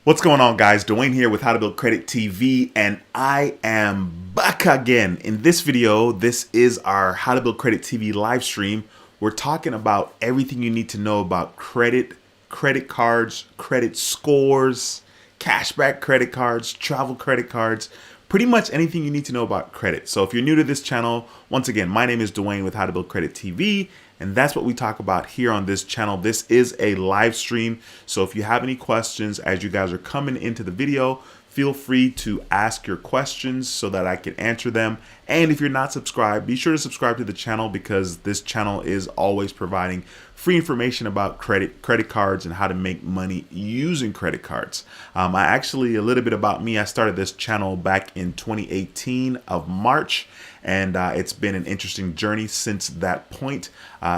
What's going on, guys? Dwayne here with How to Build Credit TV, and I am back again. In this video, this is our How to Build Credit TV live stream. We're talking about everything you need to know about credit cards, credit scores, cashback credit cards, travel credit cards, pretty much anything you need to know about credit. So if you're new to this channel, once again, my name is Dwayne with How to Build Credit TV. And that's what we talk about here on this channel. This is a live stream. So if you have any questions as you guys are coming into the video, feel free to ask your questions so that I can answer them. And if you're not subscribed, be sure to subscribe to the channel because this channel is always providing free information about credit cards and how to make money using credit cards. A little bit about me, I started this channel back in 2018 of March. And it's been an interesting journey since that point.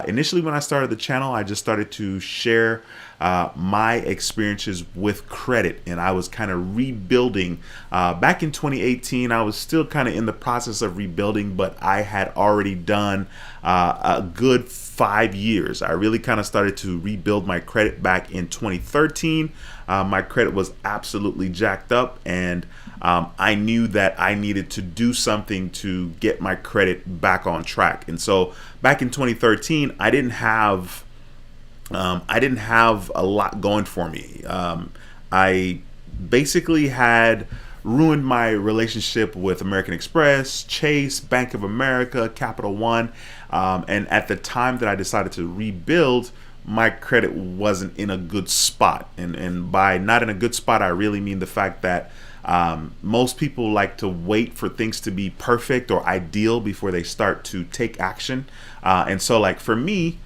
Initially, when I started the channel, I just started to share my experiences with credit, and I was kind of rebuilding. Back in 2018, I was still kind of in the process of rebuilding, but I had already done a good 5 years. I really kind of started to rebuild my credit back in 2013. My credit was absolutely jacked up, and I knew that I needed to do something to get my credit back on track. And so back in 2013, I didn't have a lot going for me. I basically had ruined my relationship with American Express, Chase, Bank of America, Capital One. And at the time that I decided to rebuild, my credit wasn't in a good spot. And by not in a good spot, I really mean the fact that most people like to wait for things to be perfect or ideal before they start to take action. And so like for me,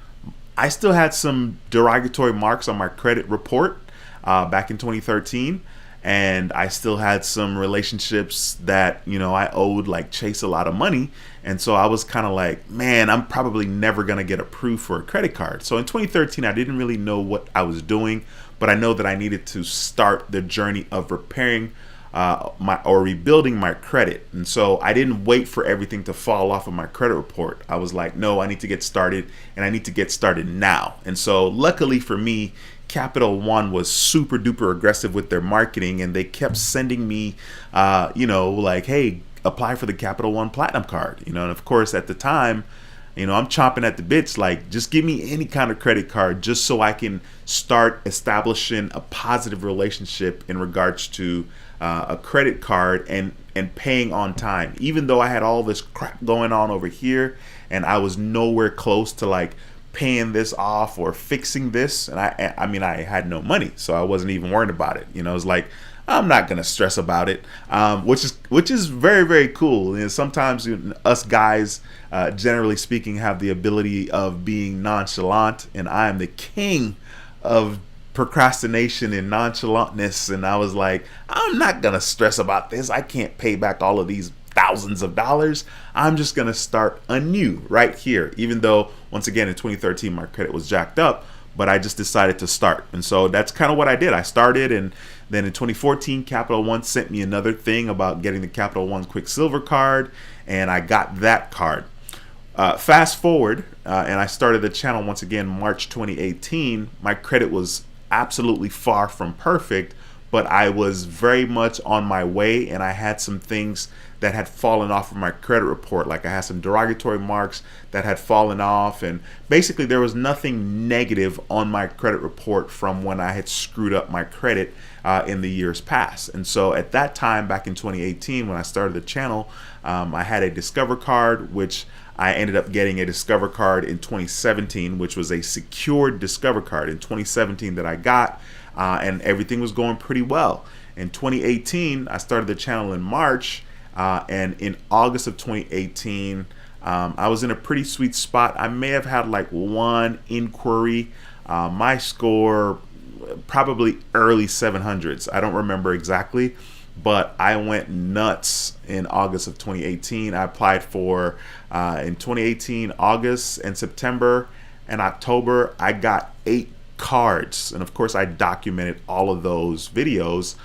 I still had some derogatory marks on my credit report back in 2013. And I still had some relationships that, I owed like Chase a lot of money. And so I was kind of like, man, I'm probably never going to get approved for a credit card. So in 2013, I didn't really know what I was doing, but I know that I needed to start the journey of repairing rebuilding my credit. And so I didn't wait for everything to fall off of my credit report. I was like, no, I need to get started, and I need to get started now. And so luckily for me, Capital One was super duper aggressive with their marketing, and they kept sending me, like, hey, apply for the Capital One Platinum card. And of course at the time, I'm chomping at the bits, like, just give me any kind of credit card just so I can start establishing a positive relationship in regards to a credit card and paying on time. Even though I had all this crap going on over here and I was nowhere close to like paying this off or fixing this, and I had no money, so I wasn't even worried about it. It was like, I'm not gonna stress about it, which is very, very cool. Sometimes us guys, generally speaking, have the ability of being nonchalant, and I am the king of procrastination and nonchalantness. And I was like, I'm not gonna stress about this. I can't pay back all of these thousands of dollars. I'm just gonna start anew right here, even though once again in 2013 my credit was jacked up, but I just decided to start. And so that's kind of what I did. I started, and then in 2014 Capital One sent me another thing about getting the Capital One Quicksilver card, and I got that card. Fast forward, and I started the channel once again March 2018. My credit was absolutely far from perfect, but I was very much on my way, and I had some things that had fallen off of my credit report. Like I had some derogatory marks that had fallen off, and basically there was nothing negative on my credit report from when I had screwed up my credit in the years past. And so at that time, back in 2018, when I started the channel, I had a Discover card, which I ended up getting a Discover card in 2017, which was a secured Discover card in 2017 that I got, and everything was going pretty well. In 2018, I started the channel in March, and in August of 2018, I was in a pretty sweet spot. I may have had like one inquiry. My score, probably early 700s. I don't remember exactly, but I went nuts in August of 2018. I applied for, in 2018, August and September and October, I got 8 cards. And of course, I documented all of those videos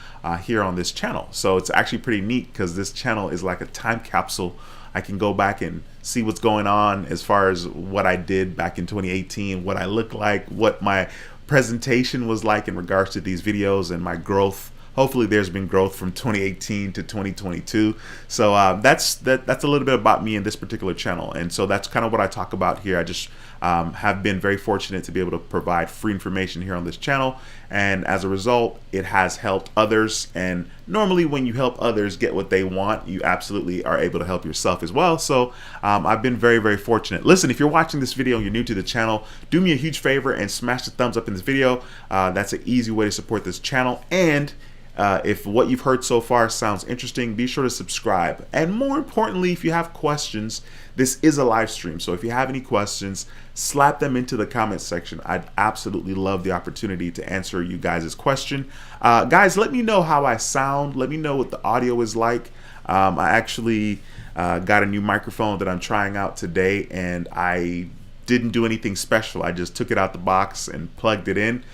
here on this channel. So it's actually pretty neat because this channel is like a time capsule. I can go back and see what's going on as far as what I did back in 2018, what I look like, what my presentation was like in regards to these videos, and my growth hopefully there's been growth from 2018 to 2022. So that's a little bit about me in this particular channel, and so that's kind of what I talk about here. I just have been very fortunate to be able to provide free information here on this channel, and as a result it has helped others. And normally when you help others get what they want, you absolutely are able to help yourself as well. So I've been very fortunate. Listen, if you're watching this video and you're new to the channel, do me a huge favor and smash the thumbs up in this video. That's an easy way to support this channel. And if what you've heard so far sounds interesting, be sure to subscribe. And more importantly, if you have questions, this is a live stream, so if you have any questions, slap them into the comment section. I'd absolutely love the opportunity to answer you guys' question. Guys, let me know how I sound. Let me know what the audio is like. I actually got a new microphone that I'm trying out today, and I didn't do anything special. I just took it out the box and plugged it in.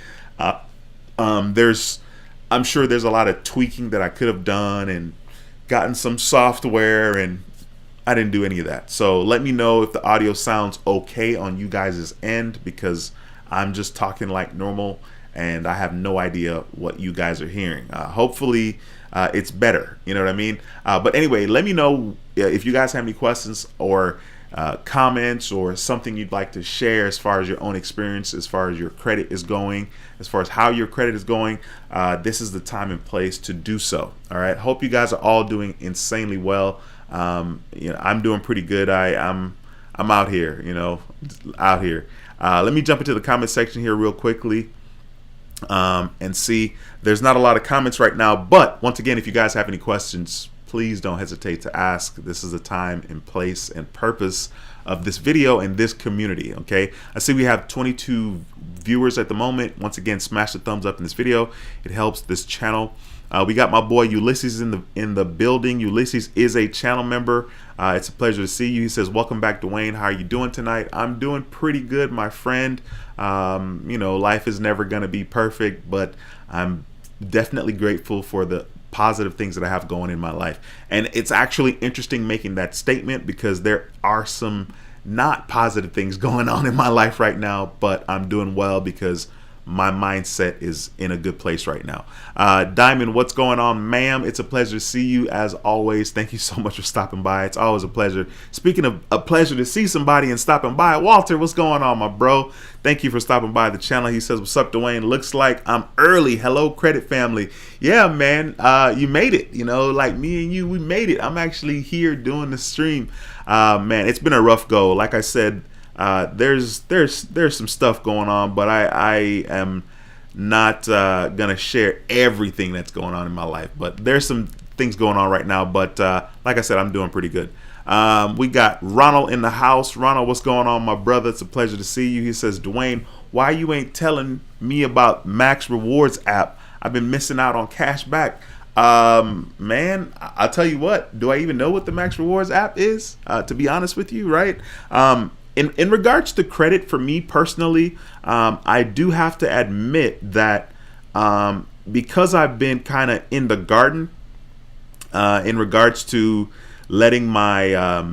I'm sure there's a lot of tweaking that I could have done and gotten some software, and I didn't do any of that. So let me know if the audio sounds okay on you guys' end, because I'm just talking like normal and I have no idea what you guys are hearing. Hopefully it's better, you know what I mean? But anyway, let me know if you guys have any questions or comments or something you'd like to share as far as your own experience, as far as your credit is going, as far as how your credit is going. This is the time and place to do so. All right, hope you guys are all doing insanely well. You know, I'm doing pretty good. I'm out here, you know, out here. Let me jump into the comment section here real quickly and see. There's not a lot of comments right now, but once again, if you guys have any questions, please don't hesitate to ask. This is the time and place and purpose of this video and this community. Okay, I see we have 22 viewers at the moment. Once again, smash the thumbs up in this video. It helps this channel. We got my boy Ulysses in the building. Ulysses is a channel member. It's a pleasure to see you. He says, welcome back, Dwayne. How are you doing tonight? I'm doing pretty good, my friend. You know, life is never going to be perfect, but I'm definitely grateful for the positive things that I have going in my life. And it's actually interesting making that statement, because there are some not positive things going on in my life right now, but I'm doing well because my mindset is in a good place right now. Diamond, what's going on, ma'am? It's a pleasure to see you as always. Thank you so much for stopping by. It's always a pleasure. Speaking of a pleasure to see somebody and stopping by, Walter, what's going on, my bro? Thank you for stopping by the channel. He says, what's up, Dwayne? Looks like I'm early. Hello, credit family. Yeah, man, you made it. You know, like me and you, we made it. I'm actually here doing the stream. Man, it's been a rough go. Like I said, there's some stuff going on, but I am not gonna share everything that's going on in my life. But there's some things going on right now. But like I said, I'm doing pretty good. We got Ronald in the house. Ronald, what's going on, my brother? It's a pleasure to see you. He says, Dwayne, why you ain't telling me about Max Rewards app? I've been missing out on cash back. Man, I'll tell you what, do I even know what the Max Rewards app is? To be honest with you, right? In regards to credit, for me personally, I do have to admit that because I've been kind of in the garden in regards to letting my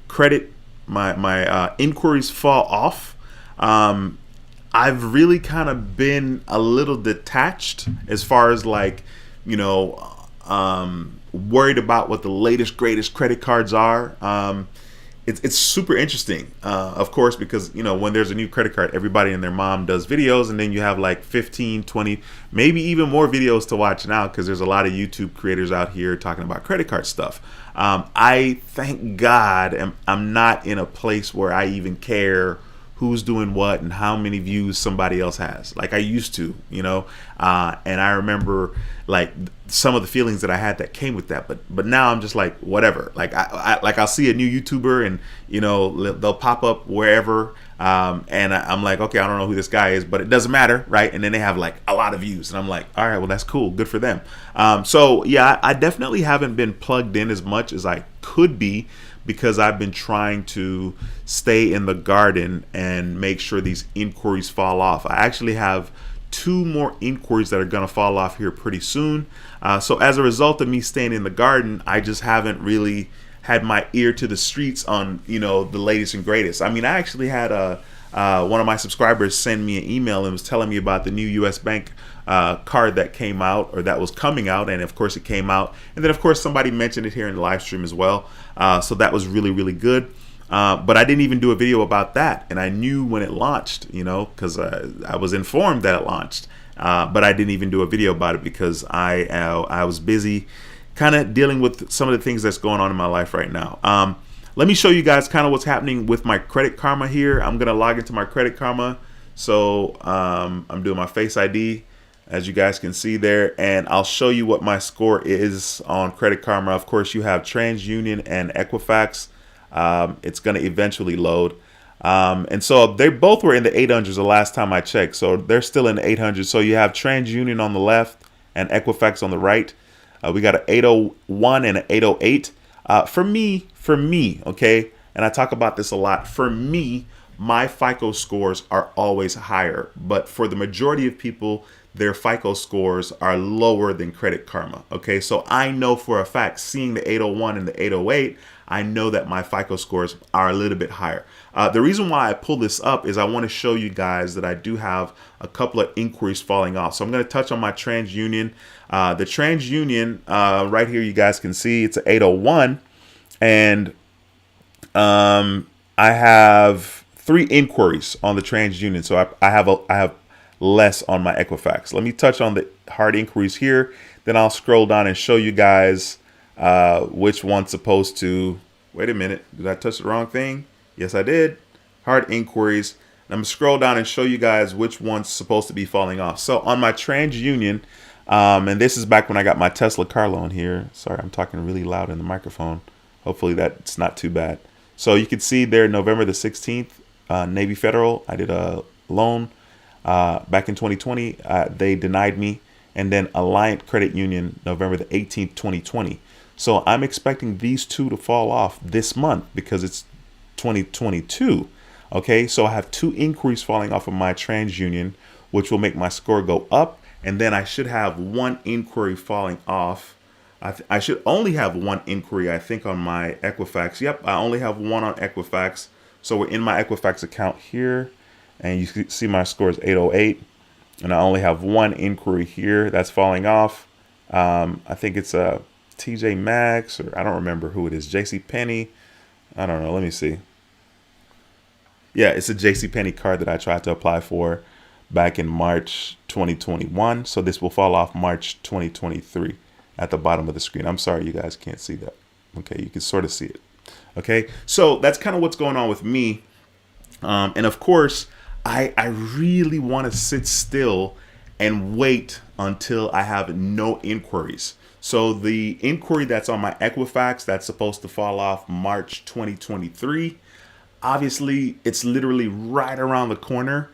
credit, my inquiries fall off, I've really kind of been a little detached as far as, like, you know, worried about what the latest greatest credit cards are. It's super interesting, of course, because, you know, when there's a new credit card, everybody and their mom does videos, and then you have like 15, 20, maybe even more videos to watch now, because there's a lot of YouTube creators out here talking about credit card stuff. I, thank God, I'm not in a place where I even care who's doing what and how many views somebody else has, like I used to, you know. And I remember, like, some of the feelings that I had that came with that, but now I'm just like, whatever. Like I'll see a new YouTuber, and, you know, they'll pop up wherever, and I'm like, okay, I don't know who this guy is, but it doesn't matter, right? And then they have like a lot of views, and I'm like, all right, well, that's cool, good for them. So yeah, I definitely haven't been plugged in as much as I could be, because I've been trying to stay in the garden and make sure these inquiries fall off. I actually have 2 more inquiries that are going to fall off here pretty soon. So as a result of me staying in the garden, I just haven't really had my ear to the streets on, you know, the latest and greatest. I mean, I actually had a one of my subscribers sent me an email and was telling me about the new U.S. Bank card that came out, or that was coming out, and of course it came out. And then of course somebody mentioned it here in the live stream as well. So that was really, really good. But I didn't even do a video about that, and I knew when it launched, you know, because I was informed that it launched. But I didn't even do a video about it because I was busy kind of dealing with some of the things that's going on in my life right now. Let me show you guys kind of what's happening with my Credit Karma here. I'm going to log into my Credit Karma. So I'm doing my Face ID, as you guys can see there, and I'll show you what my score is on Credit Karma. Of course, you have TransUnion and Equifax. It's going to eventually load. And so they both were in the 800s the last time I checked. So they're still in the 800s. So you have TransUnion on the left and Equifax on the right. We got an 801 and an 808. For me, okay, and I talk about this a lot, for me, my FICO scores are always higher. But for the majority of people, their FICO scores are lower than Credit Karma. Okay, so I know for a fact, seeing the 801 and the 808, I know that my FICO scores are a little bit higher. The reason why I pull this up is I want to show you guys that I do have a couple of inquiries falling off. So I'm going to touch on my TransUnion. The TransUnion right here, you guys can see it's an 801, and I have 3 inquiries on the TransUnion. So I have less on my Equifax. Let me touch on the hard inquiries here. Then I'll scroll down and show you guys which one's supposed to. Wait a minute, did I touch the wrong thing? Yes, I did. Hard inquiries. I'm gonna scroll down and show you guys which one's supposed to be falling off. So on my TransUnion, and this is back when I got my Tesla car loan here. Sorry, I'm talking really loud in the microphone. Hopefully that's not too bad. So you can see there, November the 16th, Navy Federal, I did a loan back in 2020. They denied me. And then Alliant Credit Union, November the 18th, 2020. So I'm expecting these two to fall off this month because it's 2022. Okay, so I have 2 inquiries falling off of my TransUnion, which will make my score go up. And then I should have 1 inquiry falling off. I should only have 1 inquiry, I think, on my Equifax. Yep, I only have 1 on Equifax. So we're in my Equifax account here, and you can see my score is 808. And I only have 1 inquiry here that's falling off. I think it's a TJ Maxx, or I don't remember who it is. JC Penney. I don't know. Let me see. Yeah, it's a JC Penney card that I tried to apply for back in March 2021. So this will fall off March 2023 at the bottom of the screen. I'm sorry you guys can't see that. Okay, you can sort of see it. Okay, so that's kind of what's going on with me. And of course, I really want to sit still and wait until I have no inquiries. So the inquiry that's on my Equifax, that's supposed to fall off March 2023. Obviously, it's literally right around the corner.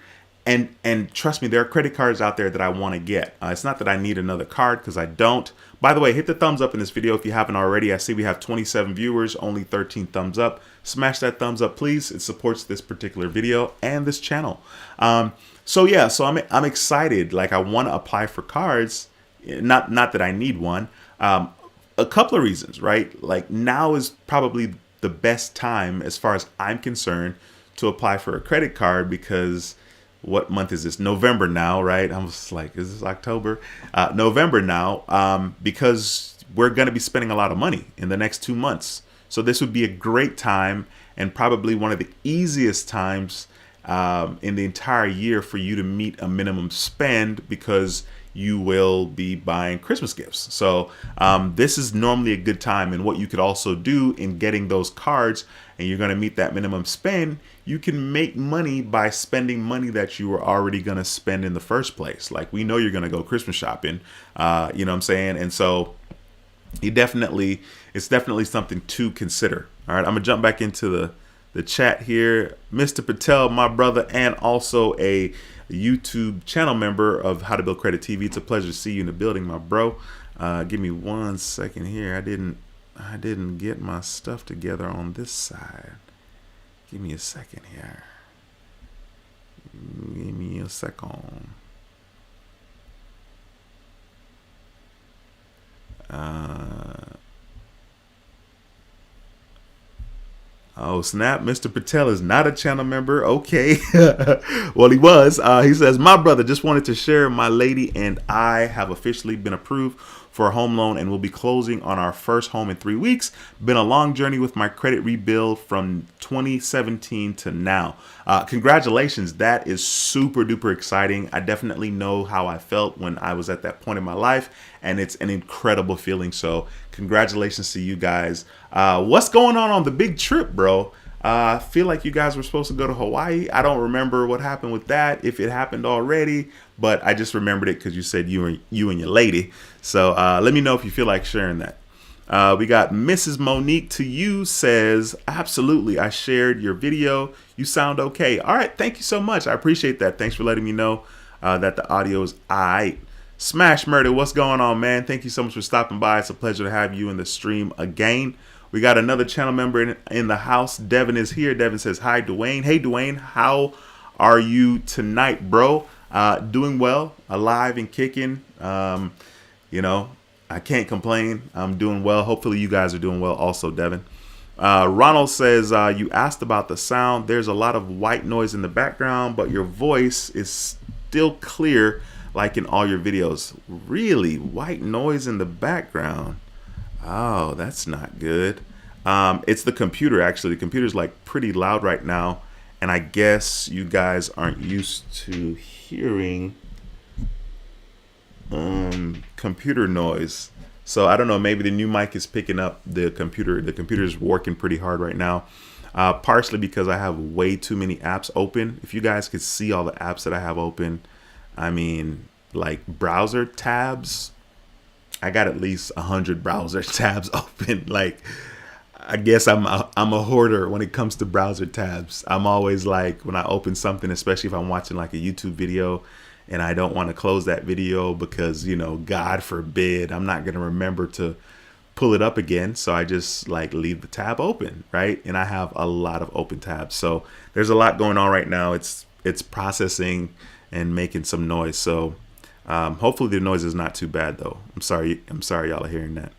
And trust me, there are credit cards out there that I want to get. It's not that I need another card, because I don't. By the way, hit the thumbs up in this video if you haven't already. I see we have 27 viewers, only 13 thumbs up. Smash that thumbs up, please. It supports this particular video and this channel. So yeah, so I'm excited. Like, I want to apply for cards. Not that I need one. A couple of reasons, right? Like, now is probably the best time, as far as I'm concerned, to apply for a credit card, because what month is this? November now, right? I was like, is this October? November now, because we're going to be spending a lot of money in the next 2 months. So this would be a great time, and probably one of the easiest times in the entire year for you to meet a minimum spend, because you will be buying Christmas gifts. So this is normally a good time. And what you could also do in getting those cards, and you're going to meet that minimum spend, you can make money by spending money that you were already going to spend in the first place. Like, we know you're going to go Christmas shopping, you know what I'm saying? And so it's definitely something to consider. All right, I'm gonna jump back into the chat here. Mr. Patel, my brother, and also a YouTube channel member of How to Build Credit TV. It's a pleasure to see you in the building, my bro. Give me 1 second here. I didn't get my stuff together on this side. Give me a second here. Give me a second. Oh, snap. Mr. Patel is not a channel member. Okay. Well, he was. He says, my brother, just wanted to share my lady and I have officially been approved for a home loan and will be closing on our first home in 3 weeks. Been a long journey with my credit rebuild from 2017 to now. Congratulations. That is super duper exciting. I definitely know how I felt when I was at that point in my life, and it's an incredible feeling. So congratulations to you guys. What's going on the big trip, bro? I feel like you guys were supposed to go to Hawaii. I don't remember what happened with that, if it happened already, but I just remembered it because you said you and your lady. So let me know if you feel like sharing that. We got Mrs. Monique to you says, absolutely, I shared your video. You sound okay. All right, thank you so much. I appreciate that. Thanks for letting me know that the audio is all right. Smash Murder, what's going on, man? Thank you so much for stopping by. It's a pleasure to have you in the stream again. We got another channel member in the house. Devin is here. Devin says, hi, Dwayne. Hey, Dwayne, how are you tonight, bro? Doing well, alive and kicking. You know, I can't complain. I'm doing well. Hopefully you guys are doing well also, Devin. Ronald says, you asked about the sound. There's a lot of white noise in the background, but your voice is still clear like in all your videos. Really? White noise in the background? Oh, that's not good. It's the computer, actually. The computer's like pretty loud right now, and I guess you guys aren't used to hearing computer noise. So I don't know, maybe the new mic is picking up the computer. The computer's working pretty hard right now, partially because I have way too many apps open. If you guys could see all the apps that I have open, I mean, like browser tabs, I got at least 100 browser tabs open. Like, I guess I'm a hoarder when it comes to browser tabs. I'm always like, when I open something, especially if I'm watching like a YouTube video and I don't want to close that video because, you know, God forbid, I'm not going to remember to pull it up again. So I just like leave the tab open, right? And I have a lot of open tabs. So there's a lot going on right now. It's processing and making some noise. So hopefully the noise is not too bad though. I'm sorry y'all are hearing that.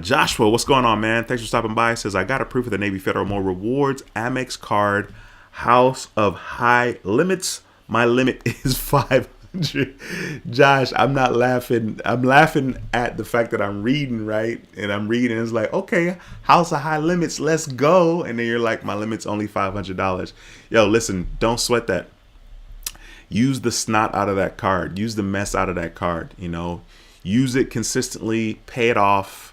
Joshua, what's going on, man? Thanks for stopping by. Says, I got approved for the Navy Federal More Rewards AmEx card, House of High Limits. My limit is 500. Josh, I'm not laughing. I'm laughing at the fact that I'm reading, right? And I'm reading, it's like, okay, House of High Limits, let's go. And then you're like, my limit's only $500. Yo, listen, don't sweat that. Use the snot out of that card. Use the mess out of that card, you know. Use it consistently, pay it off.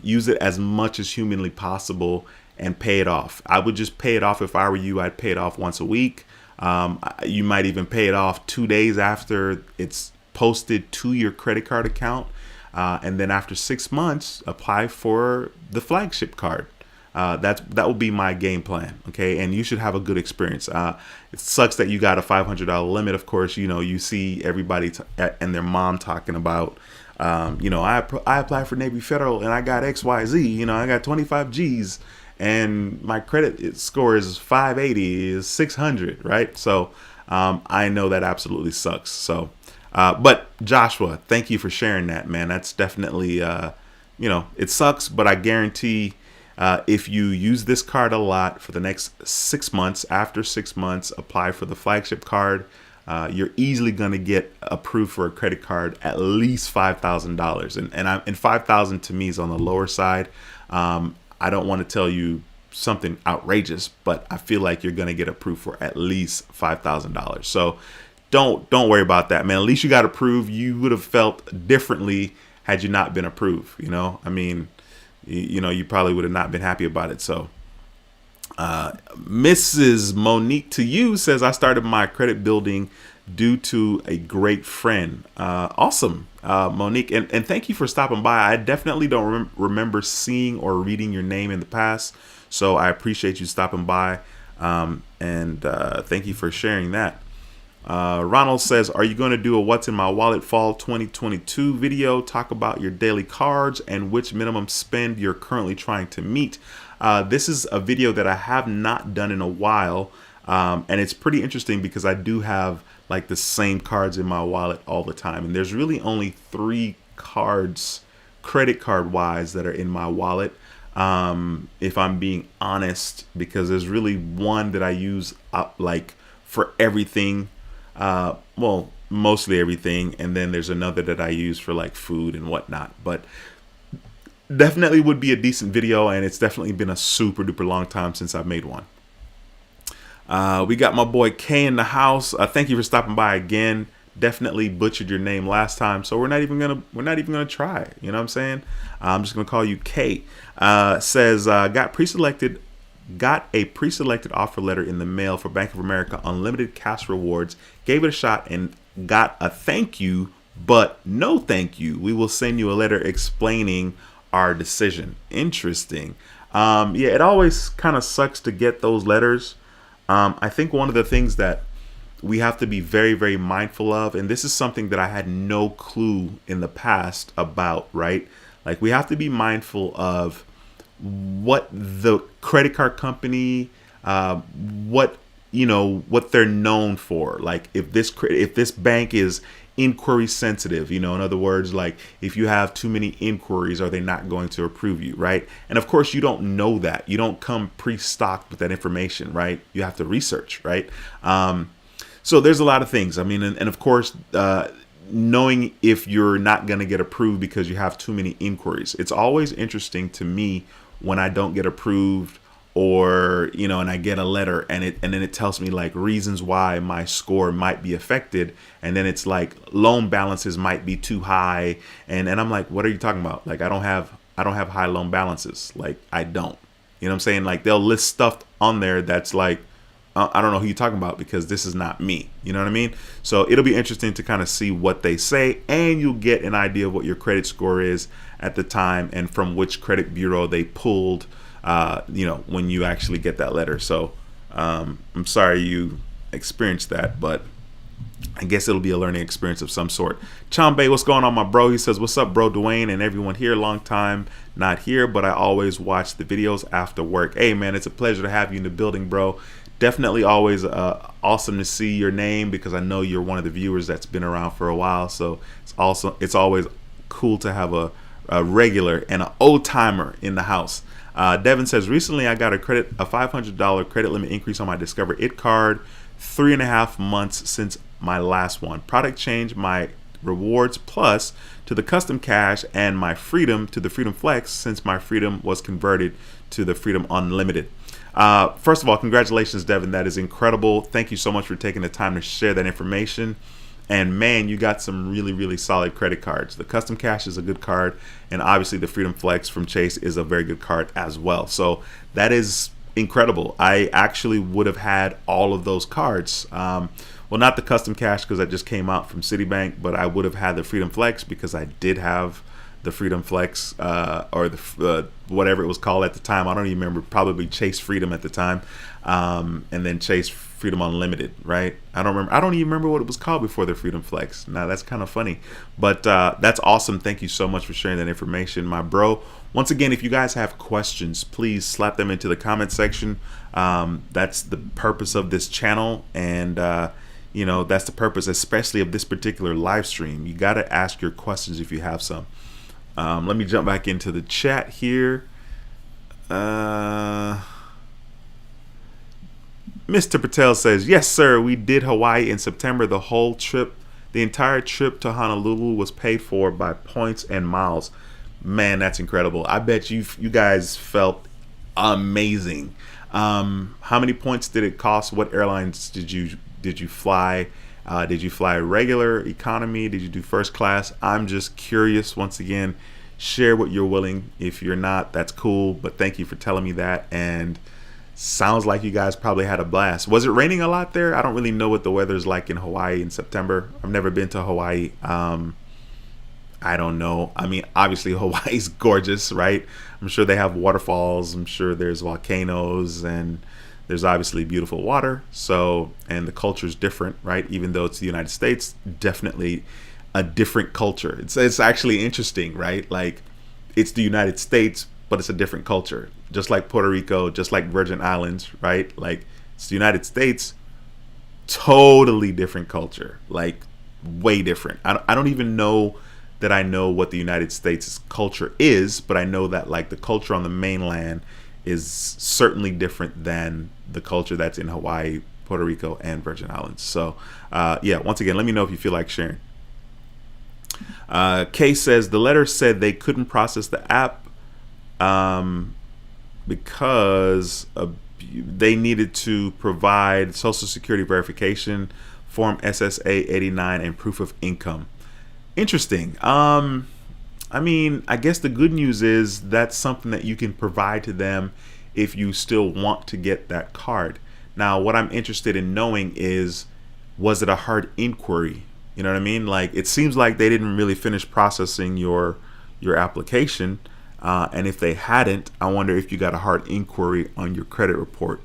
Use it as much as humanly possible and pay it off. I would just pay it off. If I were you, I'd pay it off once a week. You might even pay it off 2 days after it's posted to your credit card account. And then after 6 months, apply for the flagship card. That would be my game plan. Okay. And you should have a good experience. It sucks that you got a $500 limit. Of course, you know, you see everybody and their mom talking about, you know, I applied for Navy Federal and I got XYZ, you know, I got 25 G's and my credit score is 580, is 600. Right. So, I know that absolutely sucks. So, but Joshua, thank you for sharing that, man. That's definitely, you know, it sucks, but I guarantee, if you use this card a lot for the next 6 months, after 6 months, apply for the flagship card, you're easily going to get approved for a credit card at least $5,000. And $5,000 to me is on the lower side. I don't want to tell you something outrageous, but I feel like you're going to get approved for at least $5,000. So don't worry about that, man. At least you got approved. You would have felt differently had you not been approved. You know, I mean, you know, you probably would have not been happy about it. So Mrs. Monique to you says, I started my credit building due to a great friend. Awesome, Monique. And thank you for stopping by. I definitely don't remember seeing or reading your name in the past. So I appreciate you stopping by. And thank you for sharing that. Ronald says, are you going to do a What's in My Wallet Fall 2022 video? Talk about your daily cards and which minimum spend you're currently trying to meet. This is a video that I have not done in a while. And it's pretty interesting because I do have like the same cards in my wallet all the time. And there's really only 3 cards, credit card wise, that are in my wallet. if I'm being honest, because there's really one that I use like for everything. Well, mostly everything, and then there's another that I use for like food and whatnot. But definitely would be a decent video, and it's definitely been a super duper long time since I've made one. We got my boy K in the house. Thank you for stopping by again. Definitely butchered your name last time, so we're not even gonna try. You know what I'm saying? I'm just gonna call you K. Says got a pre-selected offer letter in the mail for Bank of America unlimited cash rewards. Gave it a shot and got a thank you, but no thank you. We will send you a letter explaining our decision. Interesting. Yeah, it always kind of sucks to get those letters. I think one of the things that we have to be very, very mindful of, and this is something that I had no clue in the past about, right? Like, we have to be mindful of what the credit card company, what they're known for. Like, if this bank is inquiry sensitive, in other words, like, if you have too many inquiries, are they not going to approve you, right? And of course, you don't know that. You don't come pre-stocked with that information, right? You have to research, right? So there's a lot of things. I mean, and of course, knowing if you're not going to get approved because you have too many inquiries. It's always interesting to me when I don't get approved, or and I get a letter and then it tells me like reasons why my score might be affected, and then it's like loan balances might be too high, and I'm like, what are you talking about? Like, I don't have high loan balances. Like, I don't. You know what I'm saying? Like, they'll list stuff on there that's like, I don't know who you're talking about, because this is not me. You know what I mean? So it'll be interesting to kind of see what they say, and you'll get an idea of what your credit score is at the time and from which credit bureau they pulled, when you actually get that letter. So I'm sorry you experienced that, but I guess it'll be a learning experience of some sort. Chambe, what's going on, my bro? He says, what's up, bro? Dwayne and everyone here. Long time not here, but I always watch the videos after work. Hey, man, it's a pleasure to have you in the building, bro. Definitely always awesome to see your name, because I know you're one of the viewers that's been around for a while. So it's always cool to have a regular and an old timer in the house. Devin says, recently I got a $500 credit limit increase on my Discover It card. 3.5 months since my last one. Product changed my rewards plus to the custom cash, and my freedom to the Freedom Flex, since my freedom was converted to the Freedom Unlimited. First of all, congratulations, Devin. That is incredible. Thank you so much for taking the time to share that information. And man, you got some really, really solid credit cards. The Custom Cash is a good card, and obviously the Freedom Flex from Chase is a very good card as well. So that is incredible. I actually would have had all of those cards. Well, not the Custom Cash, because that just came out from Citibank, but I would have had the Freedom Flex, because I did have the Freedom Flex, or the whatever it was called at the time. I don't even remember. Probably Chase Freedom at the time, and then Chase Freedom Unlimited, right? I don't remember. I don't even remember what it was called before the Freedom Flex. Now that's kind of funny, but that's awesome. Thank you so much for sharing that information, my bro. Once again, if you guys have questions, please slap them into the comment section. That's the purpose of this channel, and that's the purpose, especially of this particular live stream. You got to ask your questions if you have some. Let me jump back into the chat here. Mr. Patel says, yes, sir, we did Hawaii in September. The whole trip, the entire trip to Honolulu was paid for by points and miles. Man, that's incredible. I bet you guys felt amazing. How many points did it cost? What airlines did you fly? Did you fly regular, economy? Did you do first class? I'm just curious. Once again, share what you're willing. If you're not, that's cool. But thank you for telling me that. And sounds like you guys probably had a blast. Was it raining a lot there? I don't really know what the weather's like in Hawaii in September. I've never been to Hawaii. I don't know. I mean, obviously Hawaii's gorgeous, right? I'm sure they have waterfalls. I'm sure there's volcanoes, and there's obviously beautiful water. So, and the culture is different, right? Even though it's the United States, definitely a different culture. It's actually interesting, right? Like, it's the United States, but it's a different culture. Just like Puerto Rico, just like Virgin Islands, right? Like, it's the United States, totally different culture, like way different. I don't even know that I know what the United States culture is, but I know that like the culture on the mainland is certainly different than the culture that's in Hawaii, Puerto Rico, and Virgin Islands. So yeah, once again, let me know if you feel like sharing. Kay says the letter said they couldn't process the app because they needed to provide Social Security verification, Form SSA 89, and proof of income. Interesting. I mean, I guess the good news is that's something that you can provide to them if you still want to get that card. Now, what I'm interested in knowing is, was it a hard inquiry? You know what I mean? Like, it seems like they didn't really finish processing your application. And if they hadn't, I wonder if you got a hard inquiry on your credit report.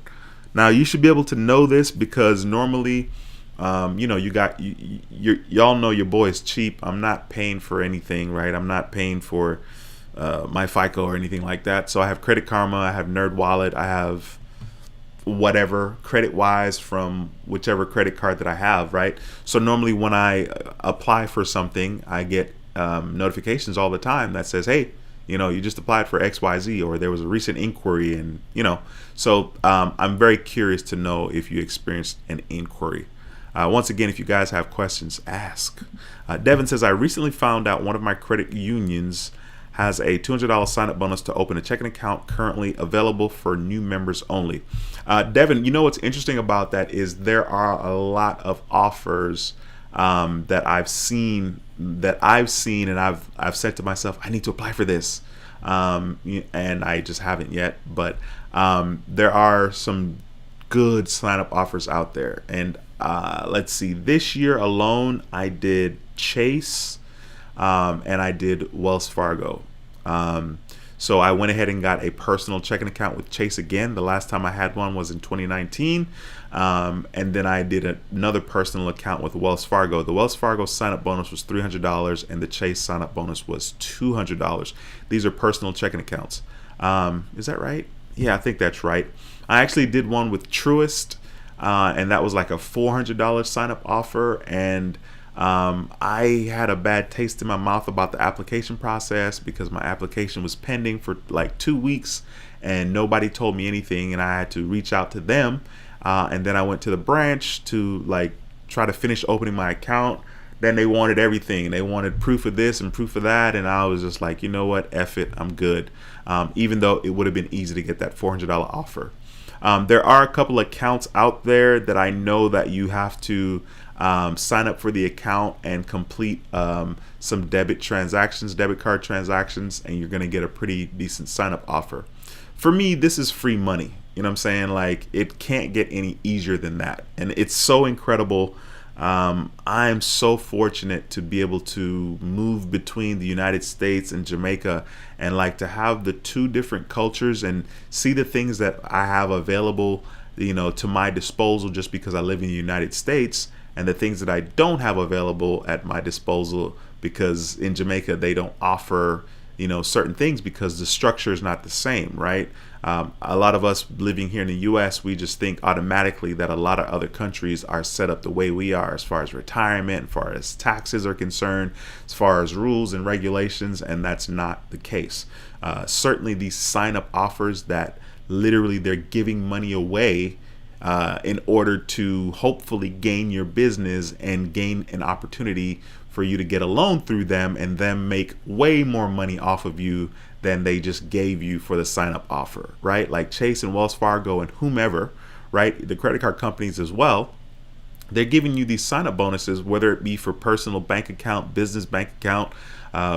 Now, you should be able to know this because normally, you know, y'all know your boy is cheap. I'm not paying for anything, right? I'm not paying for my FICO or anything like that. So I have Credit Karma, I have NerdWallet, I have whatever credit wise from whichever credit card that I have, right? So normally when I apply for something, I get notifications all the time that says, hey, you know, you just applied for XYZ, or there was a recent inquiry, and you know, so I'm very curious to know if you experienced an inquiry. Once again, if you guys have questions, ask. Devin says, I recently found out one of my credit unions has a $200 sign-up bonus to open a checking account currently available for new members only. Devin, you know what's interesting about that is there are a lot of offers that I've seen and I've said to myself, I need to apply for this, and I just haven't yet. But there are some good sign-up offers out there, and let's see, this year alone I did Chase and I did Wells Fargo. So I went ahead and got a personal checking account with Chase again. The last time I had one was in 2019. And then I did another personal account with Wells Fargo. The Wells Fargo sign-up bonus was $300 and the Chase sign-up bonus was $200. These are personal checking accounts. Is that right? Yeah, I think that's right. I actually did one with Truist, and that was like a $400 sign-up offer, and I had a bad taste in my mouth about the application process because my application was pending for like 2 weeks and nobody told me anything, and I had to reach out to them, and then I went to the branch to like try to finish opening my account. Then they wanted everything. They wanted proof of this and proof of that, and I was just like, you know what, F it, I'm good. Even though it would have been easy to get that $400 offer. There are a couple accounts out there that I know that you have to sign up for the account and complete some debit card transactions, and you're going to get a pretty decent sign up offer. For me, this is free money. You know what I'm saying? Like, it can't get any easier than that. And it's so incredible. I'm so fortunate to be able to move between the United States and Jamaica, and like to have the two different cultures and see the things that I have available, you know, to my disposal just because I live in the United States, and the things that I don't have available at my disposal because in Jamaica they don't offer, you know, certain things because the structure is not the same, right? A lot of us living here in the US, we just think automatically that a lot of other countries are set up the way we are as far as retirement, as far as taxes are concerned, as far as rules and regulations, and that's not the case. Certainly these sign-up offers that literally they're giving money away in order to hopefully gain your business and gain an opportunity for you to get a loan through them and them make way more money off of you than they just gave you for the sign up offer, right? Like Chase and Wells Fargo and whomever, right? The credit card companies as well. They're giving you these sign up bonuses, whether it be for personal bank account, business bank account,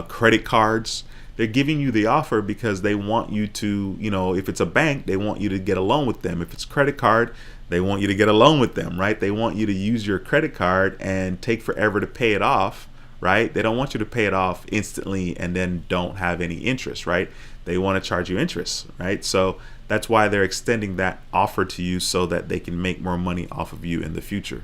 credit cards. They're giving you the offer because they want you to, you know, if it's a bank, they want you to get a loan with them. If it's credit card, they want you to get a loan with them, right? They want you to use your credit card and take forever to pay it off, right? They don't want you to pay it off instantly and then don't have any interest, right? They want to charge you interest, right? So that's why they're extending that offer to you so that they can make more money off of you in the future.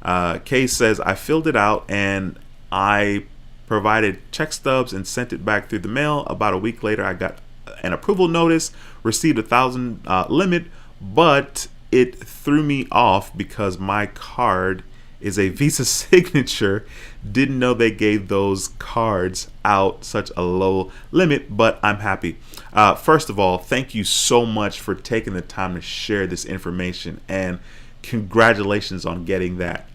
Kay says, I filled it out and I provided check stubs and sent it back through the mail. About a week later, I got an approval notice, received $1,000 limit, but it threw me off because my card is a Visa signature. Didn't know they gave those cards out such a low limit, but I'm happy. First of all, thank you so much for taking the time to share this information, and congratulations on getting that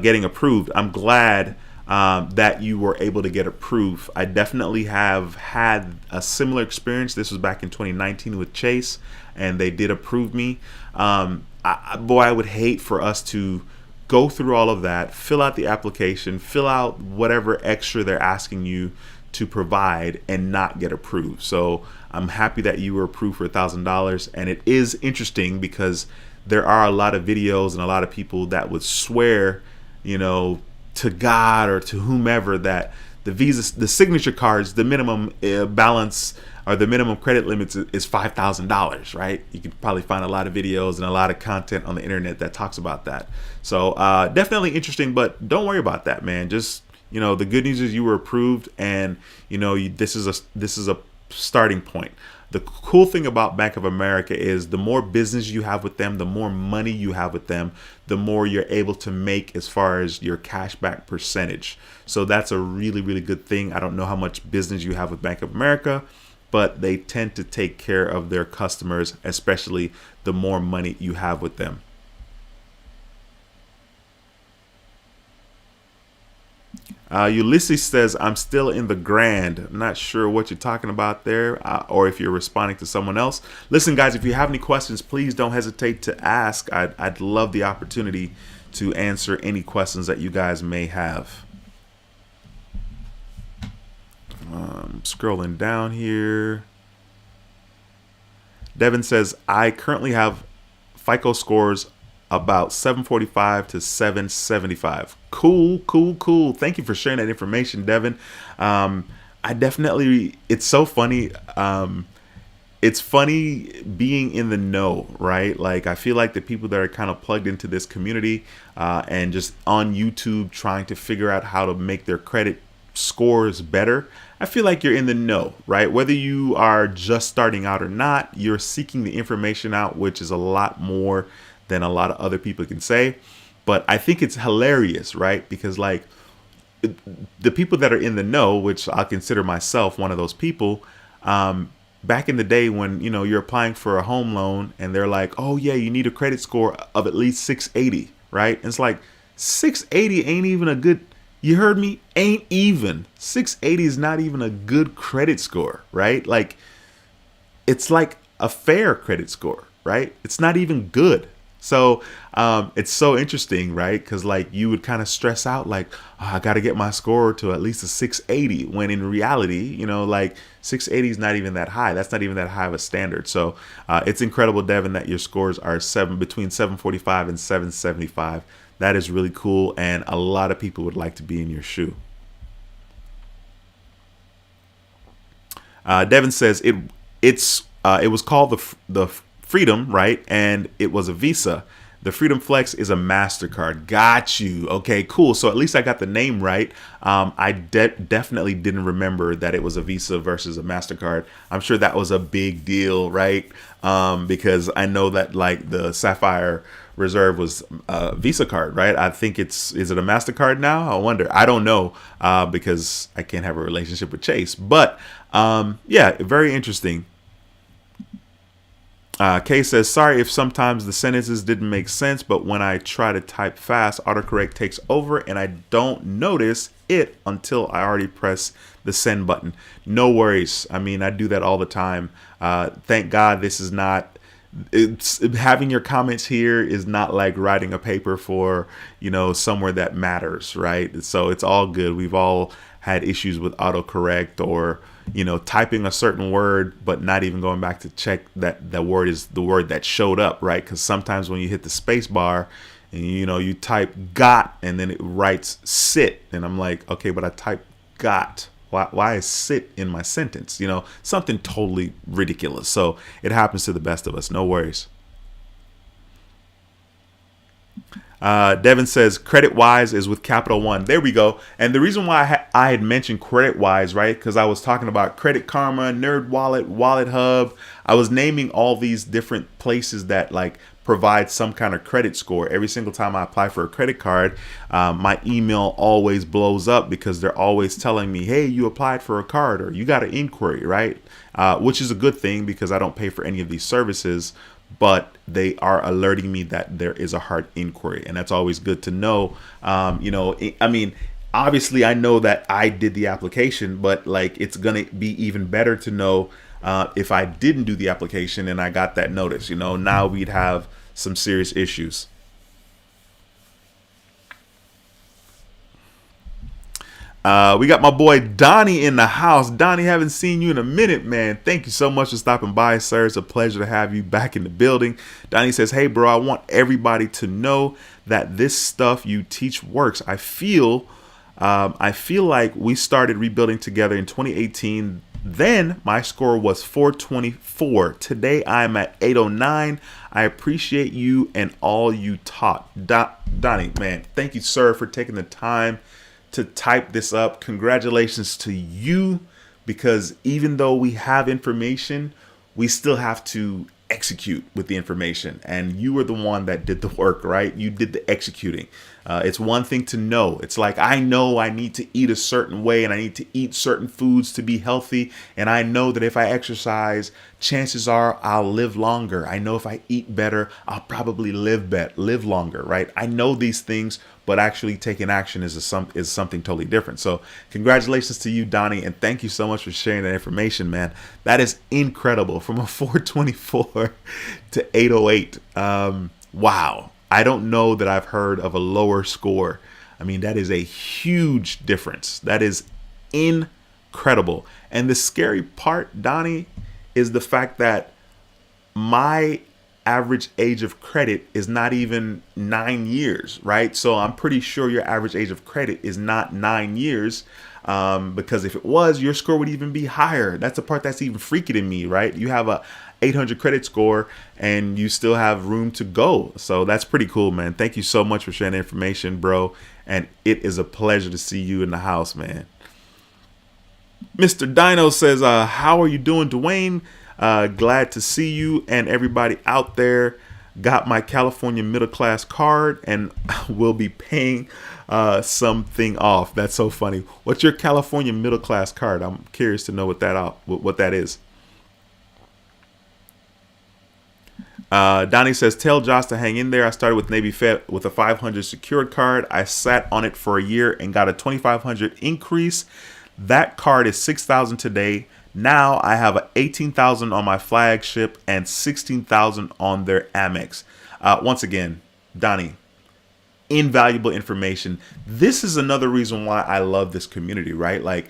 getting approved. I'm glad that you were able to get approved. I definitely have had a similar experience. This was back in 2019 with Chase, and they did approve me. Boy, I would hate for us to go through all of that, fill out the application, fill out whatever extra they're asking you to provide, and not get approved. So I'm happy that you were approved for $1,000. And it is interesting because there are a lot of videos and a lot of people that would swear, to God or to whomever, that the signature cards, the minimum balance or the minimum credit limits is $5,000, right? You can probably find a lot of videos and a lot of content on the internet that talks about that. So definitely interesting, but don't worry about that, man. Just, the good news is you were approved, and this is a starting point. The cool thing about Bank of America is the more business you have with them, the more money you have with them, the more you're able to make as far as your cashback percentage. So that's a really, really good thing. I don't know how much business you have with Bank of America, but they tend to take care of their customers, especially the more money you have with them. Ulysses says, I'm still in the grand. I'm not sure what you're talking about there, or if you're responding to someone else. Listen, guys, if you have any questions, please don't hesitate to ask. I'd love the opportunity to answer any questions that you guys may have. Scrolling down here. Devin says, I currently have FICO scores about 745 to 775. Cool. Thank you for sharing that information, Devin. It's so funny. It's funny being in the know, right? Like, I feel like the people that are kind of plugged into this community and just on YouTube trying to figure out how to make their credit scores better, I feel like you're in the know, right? Whether you are just starting out or not, you're seeking the information out, which is a lot more than a lot of other people can say. But I think it's hilarious, right? Because like the people that are in the know, which I consider myself one of those people, back in the day when, you're applying for a home loan and they're like, oh yeah, you need a credit score of at least 680, right? And it's like 680 ain't even a good, you heard me? Ain't even. 680 is not even a good credit score, right? Like, it's like a fair credit score, right? It's not even good. So it's so interesting, right? Because like you would kind of stress out like, oh, I got to get my score to at least a 680, when in reality, like 680 is not even that high. That's not even that high of a standard. So it's incredible, Devin, that your scores are between 745 and 775. That is really cool. And a lot of people would like to be in your shoe. Devin says it was called the Freedom, right? And it was a Visa. The Freedom Flex is a MasterCard. Got you. Okay, cool. So at least I got the name right. I definitely didn't remember that it was a Visa versus a MasterCard. I'm sure that was a big deal, right? Because I know that like the Sapphire Reserve was a Visa card, right? I think is it a MasterCard now? I wonder. I don't know because I can't have a relationship with Chase. But yeah, very interesting. Kay says, sorry if sometimes the sentences didn't make sense, but when I try to type fast, autocorrect takes over and I don't notice it until I already press the send button. No worries. I mean, I do that all the time. Thank God this is not, having your comments here is not like writing a paper for, somewhere that matters, right? So it's all good. We've all had issues with autocorrect or, typing a certain word, but not even going back to check that the word is the word that showed up, right? Because sometimes when you hit the space bar and, you type got and then it writes sit. And I'm like, okay, but I typed got. Why is sit in my sentence? Something totally ridiculous. So it happens to the best of us. No worries. Devin says CreditWise is with Capital One. There we go. And the reason why I had mentioned CreditWise, right? Because I was talking about Credit Karma, Nerd Wallet, Wallet Hub. I was naming all these different places that like provide some kind of credit score. Every single time I apply for a credit card, my email always blows up because they're always telling me, hey, you applied for a card or you got an inquiry, right? Which is a good thing because I don't pay for any of these services, but they are alerting me that there is a hard inquiry. And that's always good to know. I mean, obviously I know that I did the application, but like it's going to be even better to know if I didn't do the application and I got that notice. Now we'd have some serious issues. We got my boy Donnie in the house. Donnie, haven't seen you in a minute, man. Thank you so much for stopping by, sir. It's a pleasure to have you back in the building. Donnie says, hey, bro, I want everybody to know that this stuff you teach works. I feel like we started rebuilding together in 2018. Then my score was 424. Today I'm at 809. I appreciate you and all you taught. Donnie, man, thank you, sir, for taking the time to type this up. Congratulations to you, because even though we have information, we still have to execute with the information, and you were the one that did the work, right? You did the executing. It's one thing to know. It's like, I know I need to eat a certain way and I need to eat certain foods to be healthy. And I know that if I exercise, chances are I'll live longer. I know if I eat better, I'll probably live longer, right? I know these things, but actually taking action is something totally different. So congratulations to you, Donnie. And thank you so much for sharing that information, man. That is incredible. From a 424 to 808. Wow. I don't know that I've heard of a lower score. I mean, that is a huge difference. That is incredible. And the scary part, Donnie, is the fact that my average age of credit is not even 9 years, right? So I'm pretty sure your average age of credit is not 9 years, because if it was, your score would even be higher. That's the part that's even freaking in me, right? You have a 800 credit score and you still have room to go. So that's pretty cool, man. Thank you so much for sharing the information, bro. And it is a pleasure to see you in the house, man. Mr. Dino says, how are you doing, Dwayne? Glad to see you and everybody out there. Got my California middle class card and will be paying something off. That's so funny. What's your California middle class card? I'm curious to know what that is. Donnie says, tell Josh to hang in there. I started with Navy Fed with a 500 secured card. I sat on it for a year and got a 2,500 increase. That card is 6,000 today. Now I have a 18,000 on my flagship and 16,000 on their AmEx. Once again, Donnie, invaluable information. This is another reason why I love this community, right? Like,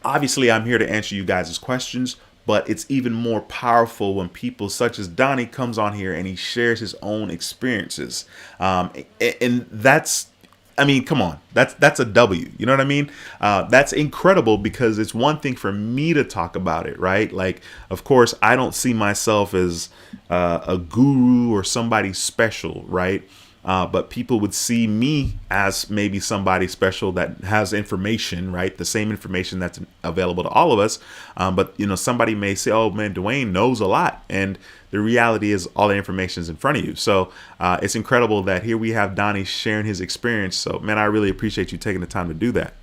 obviously I'm here to answer you guys' questions, but it's even more powerful when people such as Donnie comes on here and he shares his own experiences. And that's, I mean, come on, that's a W. You know what I mean? That's incredible, because it's one thing for me to talk about it, right? Like, of course, I don't see myself as a guru or somebody special, right? But people would see me as maybe somebody special that has information, right? The same information that's available to all of us. But, somebody may say, oh, man, Dwayne knows a lot. And the reality is all the information is in front of you. So it's incredible that here we have Donnie sharing his experience. So, man, I really appreciate you taking the time to do that.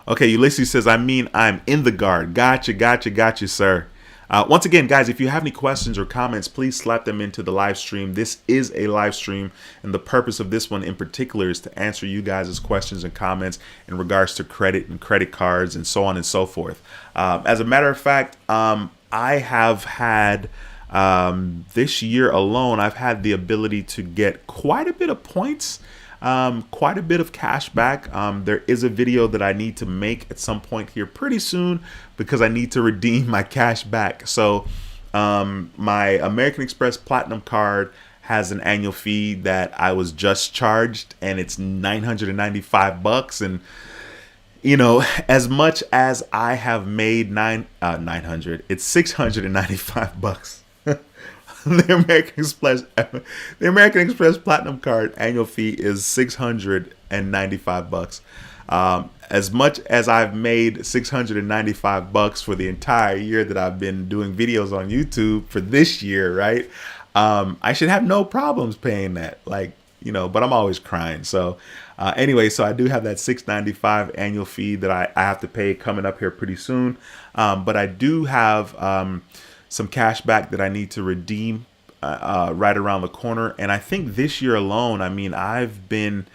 Okay, Ulysses says, I'm in the guard. Gotcha, sir. Once again, guys, if you have any questions or comments, please slap them into the live stream. This is a live stream, and the purpose of this one in particular is to answer you guys' questions and comments in regards to credit and credit cards and so on and so forth. As a matter of fact, I have had this year alone, I've had the ability to get quite a bit of points. Quite a bit of cash back. There is a video that I need to make at some point here pretty soon, because I need to redeem my cash back. So my American Express Platinum card has an annual fee that I was just charged, and it's $995. And as much as I have made 900, it's $695. The American Express Platinum card annual fee is $695. as much as I've made $695 for the entire year that I've been doing videos on YouTube for this year, right? I should have no problems paying that, like, but I'm always crying. So anyway, so I do have that $695 annual fee that I have to pay coming up here pretty soon. But I do have some cash back that I need to redeem right around the corner. And I think this year alone, I mean, I've been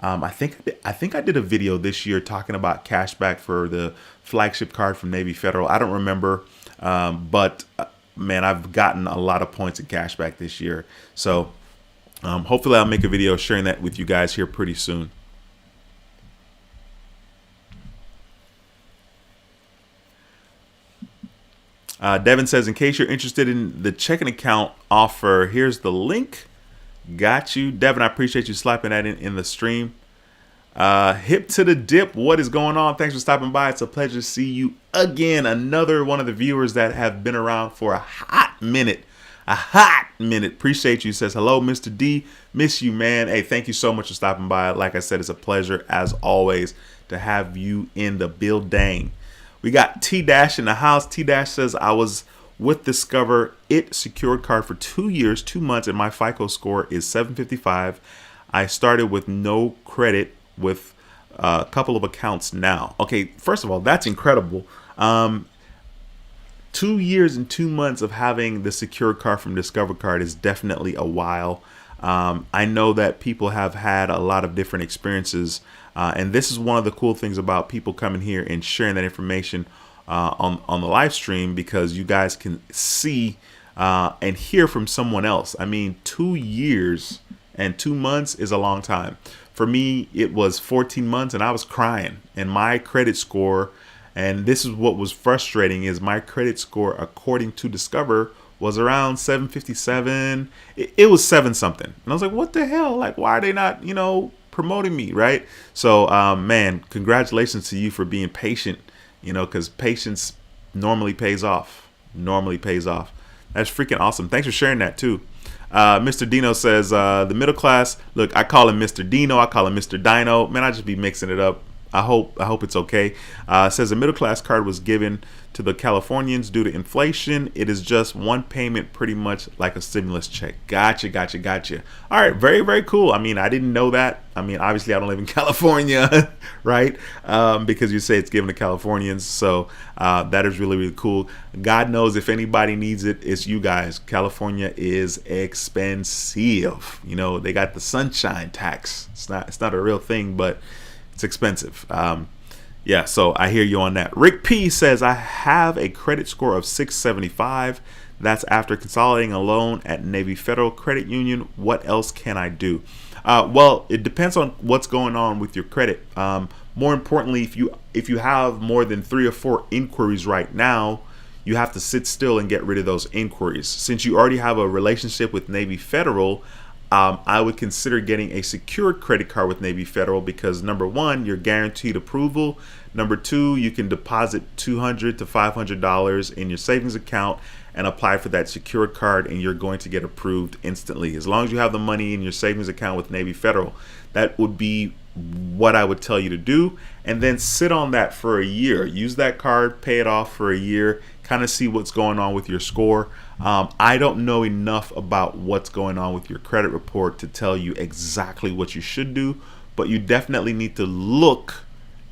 I think I did a video this year talking about cashback for the flagship card from Navy Federal. I don't remember, but man, I've gotten a lot of points in cashback this year. So hopefully I'll make a video sharing that with you guys here pretty soon. Devin says, in case you're interested in the checking account offer, here's the link. Got you. Devin, I appreciate you slapping that in the stream. Hip to the dip. What is going on? Thanks for stopping by. It's a pleasure to see you again. Another one of the viewers that have been around for a hot minute. Appreciate you. Says, hello, Mr. D. Miss you, man. Hey, thank you so much for stopping by. Like I said, it's a pleasure, as always, to have you in the building. We got T-Dash in the house. T-Dash says, I was with Discover It secured card for 2 years, 2 months, and my FICO score is 755. I started with no credit with a couple of accounts now. Okay, first of all, that's incredible. 2 years and 2 months of having the secured card from Discover Card is definitely a while. I know that people have had a lot of different experiences, and this is one of the cool things about people coming here and sharing that information on the live stream, because you guys can see and hear from someone else. I mean, 2 years and 2 months is a long time. For me, it was 14 months and I was crying, and my credit score, and this is what was frustrating, is my credit score, according to Discover, was around 757. It was 7 something. And I was like, what the hell? Like, why are they not, promoting me, right? So, man, congratulations to you for being patient, because patience normally pays off. That's freaking awesome. Thanks for sharing that too. Mr. Dino says, the middle class, look, I call him Mr. Dino. I call him Mr. Dino. Man, I just be mixing it up. I hope it's okay. Says a middle class card was given to the Californians due to inflation. It is just one payment, pretty much like a stimulus check. Gotcha. All right, very, very cool. I mean, I didn't know that. I mean, obviously I don't live in California, right? Because you say it's given to Californians. So that is really, really cool. God knows if anybody needs it, it's you guys. California is expensive. They got the sunshine tax. It's not a real thing, but it's expensive. Yeah, so I hear you on that. Rick P says, I have a credit score of 675. That's after consolidating a loan at Navy Federal Credit Union. What else can I do? Well, it depends on what's going on with your credit. More importantly, if you have more than 3 or 4 inquiries right now, you have to sit still and get rid of those inquiries. Since you already have a relationship with Navy Federal, I would consider getting a secured credit card with Navy Federal, because number one, you're guaranteed approval. Number two, you can deposit $200 to $500 in your savings account and apply for that secured card, and you're going to get approved instantly. As long as you have the money in your savings account with Navy Federal, that would be what I would tell you to do. And then sit on that for a year. Use that card, pay it off for a year, kind of see what's going on with your score. I don't know enough about what's going on with your credit report to tell you exactly what you should do, but you definitely need to look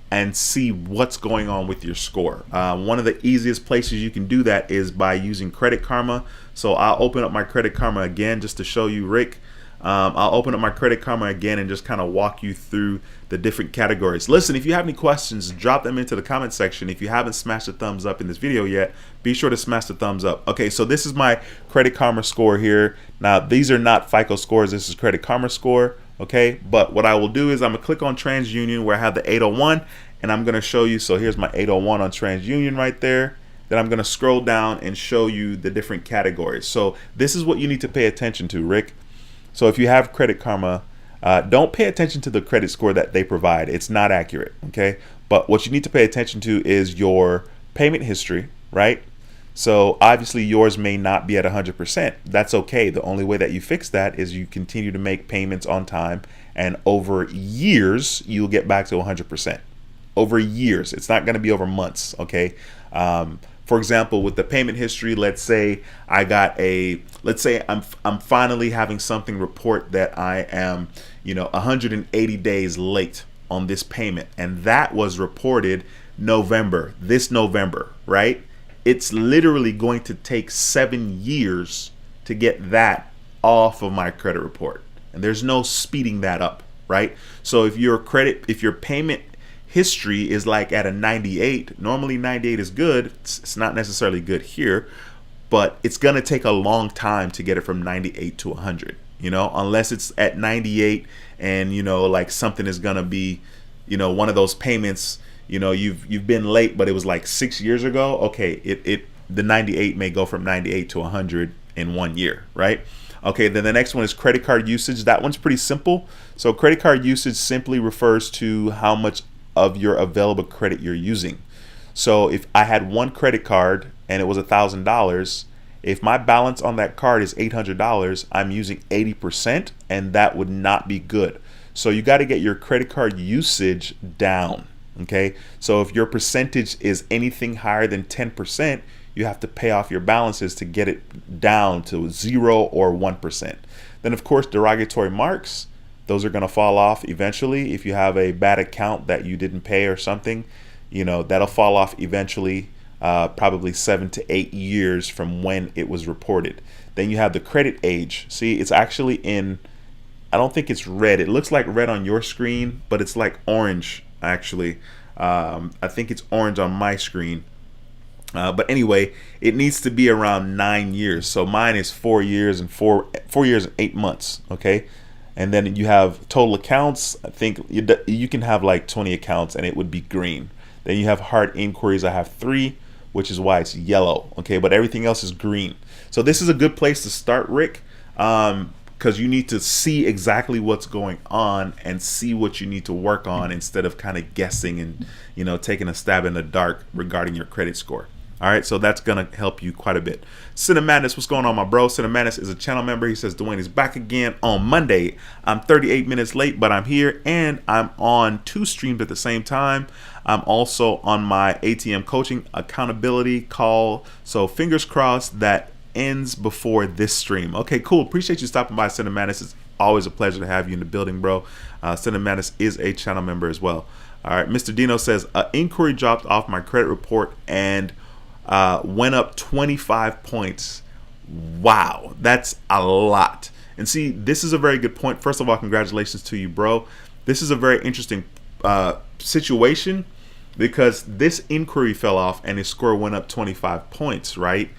and see what's going on with your score. One of the easiest places you can do that is by using Credit Karma. So I'll open up my Credit Karma again just to show you, Rick. I'll open up my Credit Karma again and just kind of walk you through the different categories. Listen, if you have any questions, drop them into the comment section. If you haven't smashed the thumbs up in this video yet, be sure to smash the thumbs up. Okay, so this is my Credit Karma score here. Now, these are not FICO scores. This is Credit Karma score. Okay, but what I will do is I'm gonna click on TransUnion where I have the 801, and I'm gonna show you. So here's my 801 on TransUnion right there. Then I'm gonna scroll down and show you the different categories. So this is what you need to pay attention to, Rick. So if you have Credit Karma, don't pay attention to the credit score that they provide. It's not accurate, okay? But what you need to pay attention to is your payment history, right? So obviously yours may not be at 100%. That's okay. The only way that you fix that is you continue to make payments on time, and over years, you'll get back to 100%. over years. It's not going to be over months. Okay. For example, with the payment history, let's say I'm finally having something report that I am, 180 days late on this payment, and that was reported this November, right? It's literally going to take 7 years to get that off of my credit report, and there's no speeding that up, right? So if your payment history is like at a 98, normally 98 is good. It's not necessarily good here, but it's going to take a long time to get it from 98 to 100, unless it's at 98 and, like something is going to be, one of those payments, you've been late, but it was like 6 years ago. Okay. The 98 may go from 98 to 100 in 1 year, right? Okay, then the next one is credit card usage. That one's pretty simple. So credit card usage simply refers to how much of your available credit you're using. So if I had one credit card and it was $1,000, if my balance on that card is $800, I'm using 80%, and that would not be good. So you got to get your credit card usage down. Okay, so if your percentage is anything higher than 10%, you have to pay off your balances to get it down to 0 or 1%. Then of course, derogatory marks, those are going to fall off eventually. If you have a bad account that you didn't pay or something, that'll fall off eventually, probably 7 to 8 years from when it was reported. Then you have the credit age. See, it's actually I don't think it's red. It looks like red on your screen, but it's like orange actually. I think it's orange on my screen. But anyway, it needs to be around 9 years. So mine is 4 years and 4 years and 8 months. Okay. And then you have total accounts. I think you can have like 20 accounts and it would be green. Then you have hard inquiries. I have 3, which is why it's yellow. Okay. But everything else is green. So this is a good place to start, Rick, because you need to see exactly what's going on and see what you need to work on instead of kind of guessing and, taking a stab in the dark regarding your credit score. All right, so that's going to help you quite a bit. Cinemadness, what's going on, my bro? Cinemadness is a channel member. He says, Dwayne is back again on Monday. I'm 38 minutes late, but I'm here, and I'm on 2 streams at the same time. I'm also on my ATM coaching accountability call. So fingers crossed that ends before this stream. Okay, cool. Appreciate you stopping by, Cinemadness. It's always a pleasure to have you in the building, bro. Cinemadness is a channel member as well. All right, Mr. Dino says, inquiry dropped off my credit report and went up 25 points. Wow, that's a lot. And see, this is a very good point. First of all, congratulations to you, bro. This is a very interesting situation because this inquiry fell off and his score went up 25 points, right?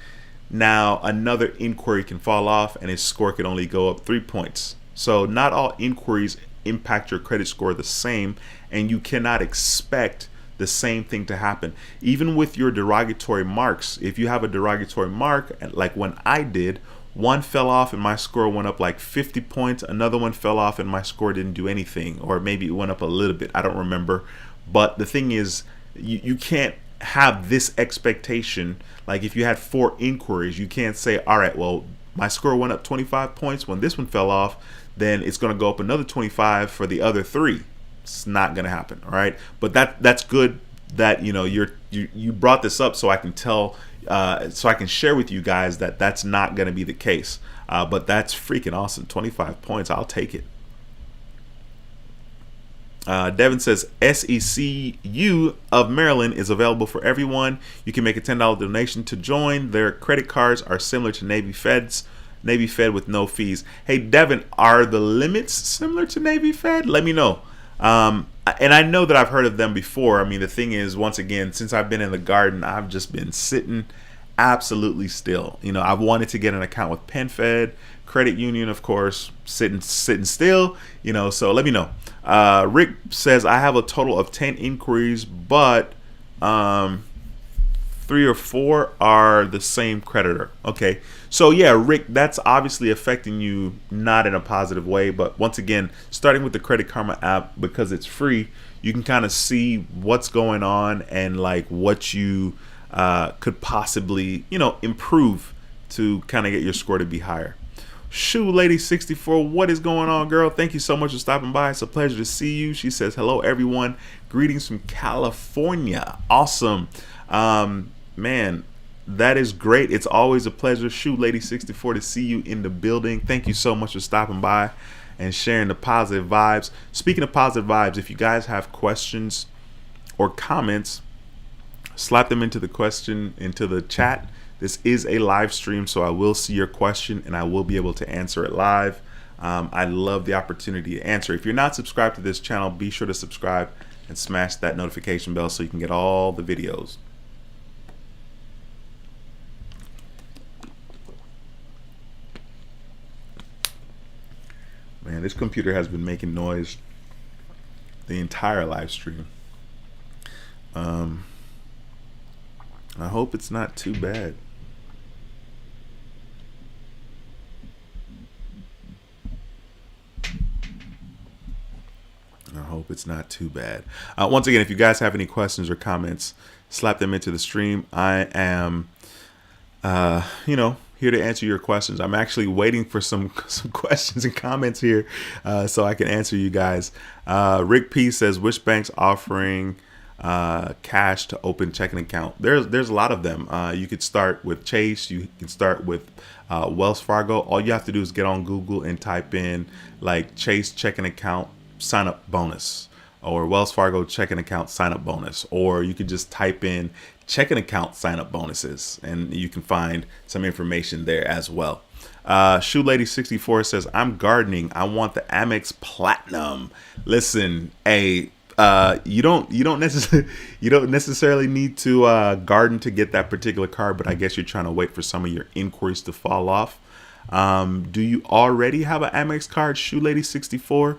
Now, another inquiry can fall off and his score can only go up 3 points. So not all inquiries impact your credit score the same, and you cannot expect the same thing to happen. Even with your derogatory marks, if you have a derogatory mark, like when I did, one fell off and my score went up like 50 points, another one fell off and my score didn't do anything, or maybe it went up a little bit, I don't remember. But the thing is, you can't have this expectation. Like if you had 4 inquiries, you can't say, all right, well, my score went up 25 points when this one fell off, then it's going to go up another 25 for the other 3. It's not going to happen. All right. But that's good that, you brought this up so I can tell, so I can share with you guys that that's not going to be the case. But that's freaking awesome. 25 points. I'll take it. Devin says SECU of Maryland is available for everyone. You can make a $10 donation to join. Their credit cards are similar to Navy Fed with no fees. Hey, Devin, are the limits similar to Navy Fed? Let me know. And I know that I've heard of them before. I mean, the thing is, once again, since I've been in the garden, I've just been sitting absolutely still. I've wanted to get an account with PenFed, credit union, of course, sitting still, so let me know. Rick says, I have a total of 10 inquiries, but 3 or 4 are the same creditor. Okay. So yeah, Rick, that's obviously affecting you not in a positive way. But once again, starting with the Credit Karma app, because it's free, you can kind of see what's going on and like what you could possibly, improve to kind of get your score to be higher. Shoe Lady 64, what is going on, girl? Thank you so much for stopping by. It's a pleasure to see you. She says, hello, everyone. Greetings from California. Awesome. Man, that is great. It's always a pleasure, Shoe Lady 64, to see you in the building. Thank you so much for stopping by and sharing the positive vibes. Speaking of positive vibes, if you guys have questions or comments, slap them into the chat. This is a live stream, so I will see your question and I will be able to answer it live. I love the opportunity to answer. If you're not subscribed to this channel, be sure to subscribe and smash that notification bell so you can get all the videos. Man, this computer has been making noise the entire live stream. I hope it's not too bad. Once again, if you guys have any questions or comments, slap them into the stream. I am, here to answer your questions. I'm actually waiting for some questions and comments here so I can answer you guys. Rick P says, which bank's offering cash to open checking account? There's a lot of them. You could start with Chase. You can start with Wells Fargo. All you have to do is get on Google and type in like Chase checking account sign up bonus, or Wells Fargo checking account sign up bonus, or you could just type in checking account sign up bonuses and you can find some information there as well. Shoe Lady 64 says, I'm gardening. I want the AmEx Platinum. Listen, you don't necessarily need to garden to get that particular card, but I guess you're trying to wait for some of your inquiries to fall off. Do you already have an AmEx card, Shoe Lady 64?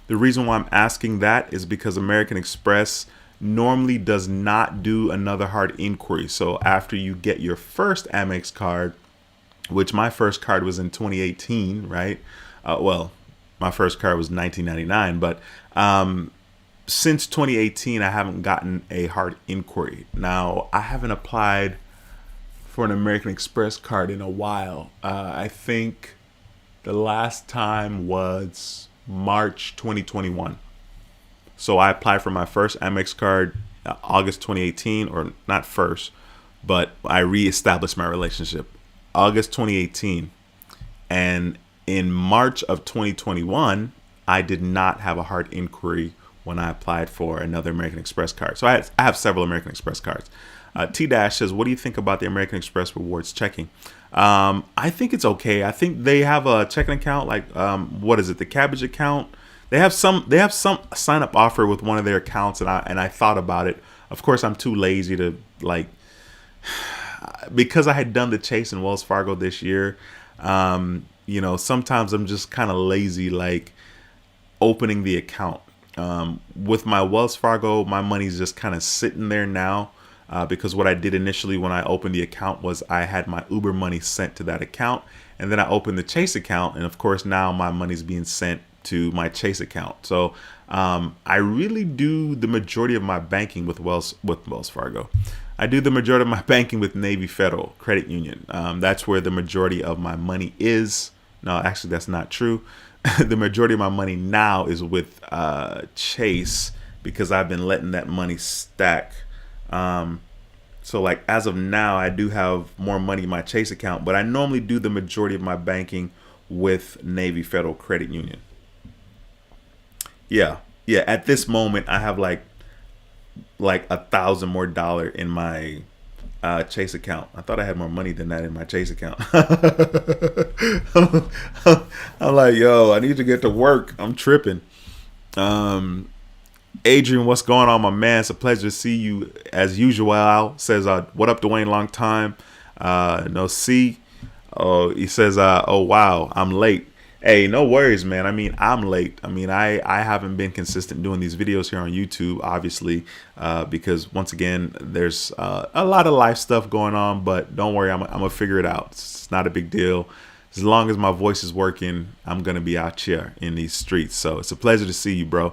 The reason why I'm asking that is because American Express normally does not do another hard inquiry. So after you get your first Amex card, which my first card was in 2018, right? Well, my first card was 1999, but since 2018, I haven't gotten a hard inquiry. Now, I haven't applied for an American Express card in a while. I think the last time was March 2021. So I applied for my first Amex card August 2018, or not first, but I reestablished my relationship August 2018. And in March of 2021, I did not have a hard inquiry when I applied for another American Express card. So I have several American Express cards. T-Dash says, what do you think about the American Express rewards checking? I think it's okay. I think they have a checking account, like what is it, the Cabbage account? They have some sign up offer with one of their accounts, and I thought about it. Of course, I'm too lazy to because I had done the Chase and Wells Fargo this year. Sometimes I'm just kind of lazy, like opening the account. With my Wells Fargo, my money's just kind of sitting there now. Because what I did initially when I opened the account was I had my Uber money sent to that account, and then I opened the Chase account, and of course now my money's being sent to my Chase account. So I really do the majority of my banking with Wells Fargo. I do the majority of my banking with Navy Federal Credit Union. That's where the majority of my money is. No, actually that's not true. The majority of my money now is with Chase because I've been letting that money stack. So like as of now, I do have more money in my Chase account, but I normally do the majority of my banking with Navy Federal Credit Union. Yeah. At this moment, I have like $1,000 more in my Chase account. I thought I had more money than that in my Chase account. I'm like, yo, I need to get to work. I'm tripping. Adrian, what's going on, my man? It's a pleasure to see you as usual. Says, what up, Dwayne? Long time. No see. Oh, he says, oh wow, I'm late. Hey, no worries, man. I mean, I'm late. I mean, I haven't been consistent doing these videos here on YouTube, obviously, because once again, there's a lot of life stuff going on. But don't worry, I'm gonna figure it out. It's not a big deal. As long as my voice is working, I'm gonna be out here in these streets. So it's a pleasure to see you, bro.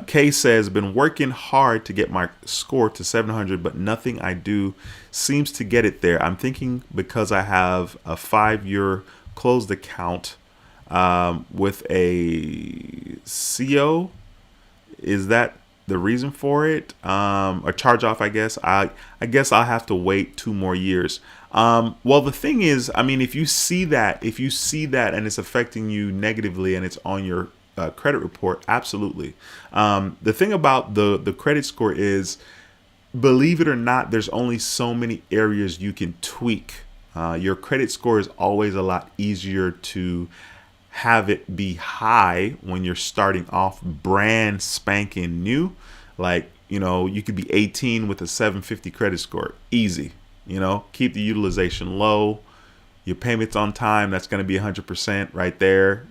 Kay says, been working hard to get my score to 700, but nothing I do seems to get it there. I'm thinking because I have a 5-year closed account with a CO. Is that the reason for it? A charge off, I guess. I guess I'll have to wait 2 more years. Well, the thing is, I mean, if you see that and it's affecting you negatively and it's on your credit report, absolutely. The thing about the credit score is, believe it or not, there's only so many areas you can tweak. Your credit score is always a lot easier to have it be high when you're starting off brand spanking new. Like, you could be 18 with a 750 credit score. Easy. Keep the utilization low. Your payments on time, that's going to be 100% right there.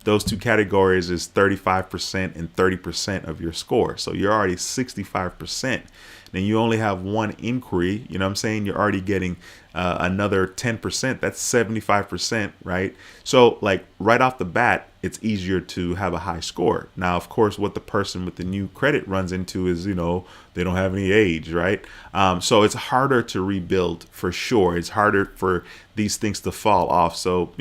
Those 2 categories is 35% and 30% of your score. So you're already 65%. Then you only have 1 inquiry. You know what I'm saying? You're already getting another 10%. That's 75%, right? So like right off the bat, it's easier to have a high score. Now, of course, what the person with the new credit runs into is, they don't have any age, right? So it's harder to rebuild for sure. It's harder for these things to fall off. So,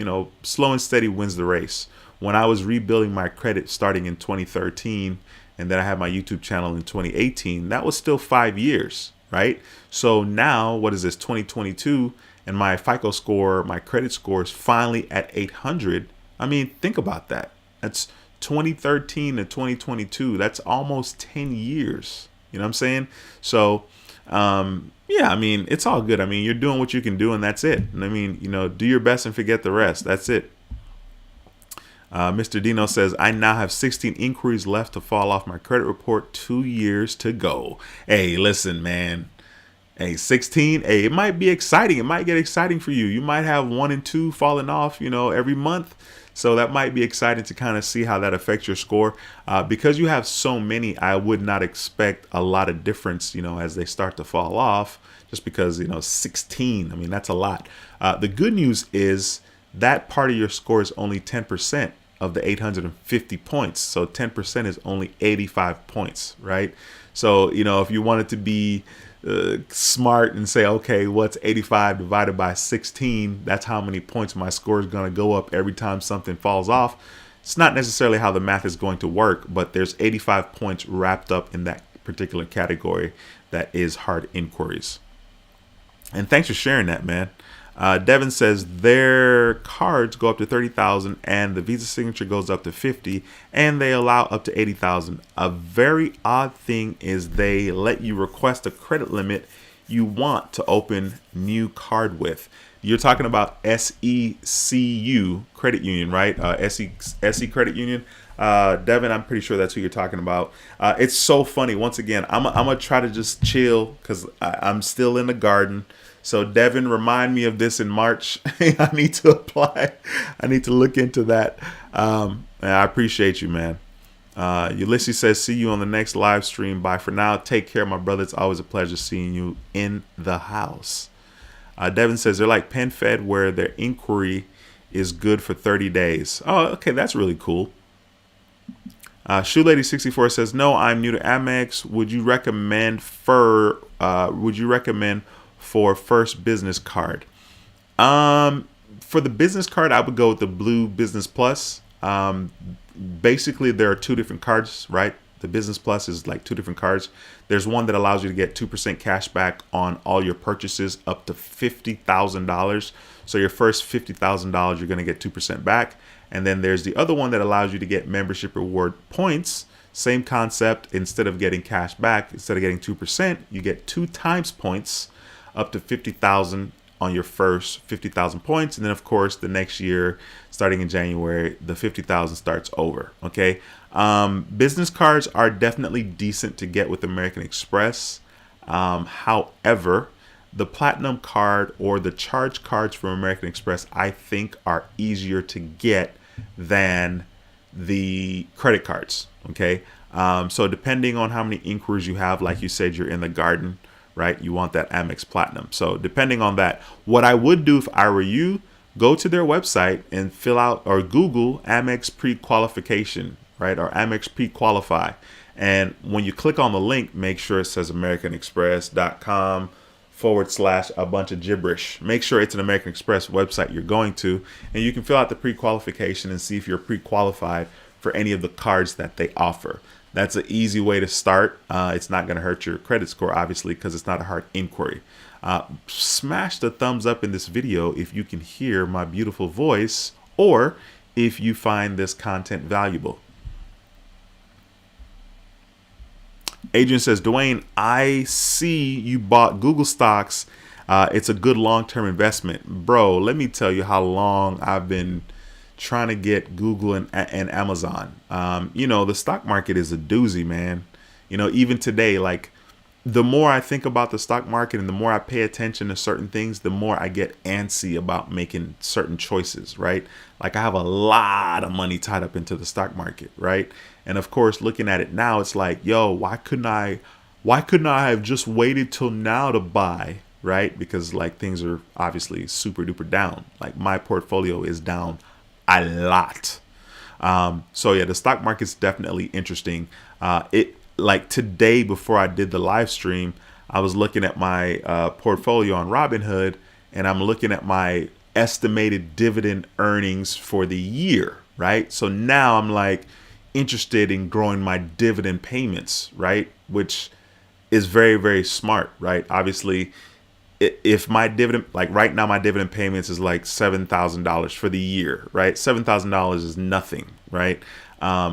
slow and steady wins the race. When I was rebuilding my credit starting in 2013, and then I had my YouTube channel in 2018, that was still 5 years, right? So now, what is this, 2022, and my FICO score, my credit score is finally at 800. I mean, think about that. That's 2013 to 2022. That's almost 10 years. You know what I'm saying? So, yeah, I mean, it's all good. I mean, you're doing what you can do, and that's it. And I mean, do your best and forget the rest. That's it. Mr. Dino says, I now have 16 inquiries left to fall off my credit report. 2 years to go. Hey, listen, man. Hey, 16. Hey, it might be exciting. It might get exciting for you. You might have 1 and 2 falling off, every month. So that might be exciting to kind of see how that affects your score. Because you have so many, I would not expect a lot of difference, as they start to fall off. Just because, 16, I mean, that's a lot. The good news is that part of your score is only 10% of the 850 points. So 10% is only 85 points, right? So, if you wanted to be smart and say, okay, what's 85 divided by 16? That's how many points my score is going to go up every time something falls off. It's not necessarily how the math is going to work, but there's 85 points wrapped up in that particular category that is hard inquiries. And thanks for sharing that, man. Devin says their cards go up to 30,000 and the Visa signature goes up to 50 and they allow up to 80,000. A very odd thing is they let you request a credit limit you want to open new card with. You're talking about SECU Credit Union, right? SE Credit Union. Devin, I'm pretty sure that's who you're talking about. It's so funny. Once again, I'm gonna try to just chill because I'm still in the garden. So Devin, remind me of this in March. I need to apply. I need to look into that. I appreciate you, man. Ulysses says, see you on the next live stream. Bye for now. Take care, my brother. It's always a pleasure seeing you in the house. Devin says they're like PenFed where their inquiry is good for 30 days. Oh, okay. That's really cool. Shoe Lady 64 says, no, I'm new to AmEx. Would you recommend for first business card? For the business card, I would go with the Blue Business Plus. Basically, there are 2 different cards, right? The Business Plus is like 2 different cards. There's one that allows you to get 2% cash back on all your purchases up to $50,000. So your first $50,000, you're going to get 2% back. And then there's the other one that allows you to get membership reward points. Same concept. Instead of getting cash back, instead of getting 2%, you get 2 times points up to 50,000 on your first 50,000 points. And then of course, the next year, starting in January, the 50,000 starts over. Okay. Business cards are definitely decent to get with American Express. However, the Platinum card or the charge cards from American Express, I think are easier to get than the credit cards. Okay. So depending on how many inquiries you have, like you said, you're in the garden, right? You want that Amex Platinum. So depending on that, what I would do if I were you, go to their website and fill out or Google Amex pre-qualification, right? Or Amex pre-qualify. And when you click on the link, make sure it says americanexpress.com / a bunch of gibberish. Make sure it's an American Express website you're going to, and you can fill out the pre-qualification and see if you're pre-qualified for any of the cards that they offer. That's an easy way to start. It's not going to hurt your credit score, obviously, because it's not a hard inquiry. Smash the thumbs up in this video if you can hear my beautiful voice, or if you find this content valuable. Adrian says, Dwayne, I see you bought Google stocks. It's a good long-term investment. Bro, let me tell you how long I've been trying to get Google and Amazon. The stock market is a doozy, man. Even today, like, the more I think about the stock market and the more I pay attention to certain things, the more I get antsy about making certain choices, right? Like, I have a lot of money tied up into the stock market, right? And of course, looking at it now, it's like, yo, why couldn't I have just waited till now to buy, right? Because like things are obviously super duper down. Like my portfolio is down a lot. So yeah, the stock market's definitely interesting. Like today, before I did the live stream, I was looking at my portfolio on Robinhood, and I'm looking at my estimated dividend earnings for the year, right? So now I'm like interested in growing my dividend payments, right? Which is very, very smart, right? Obviously, if my dividend, like right now, my dividend payments is like $7,000 for the year, right? $7,000 is nothing, right?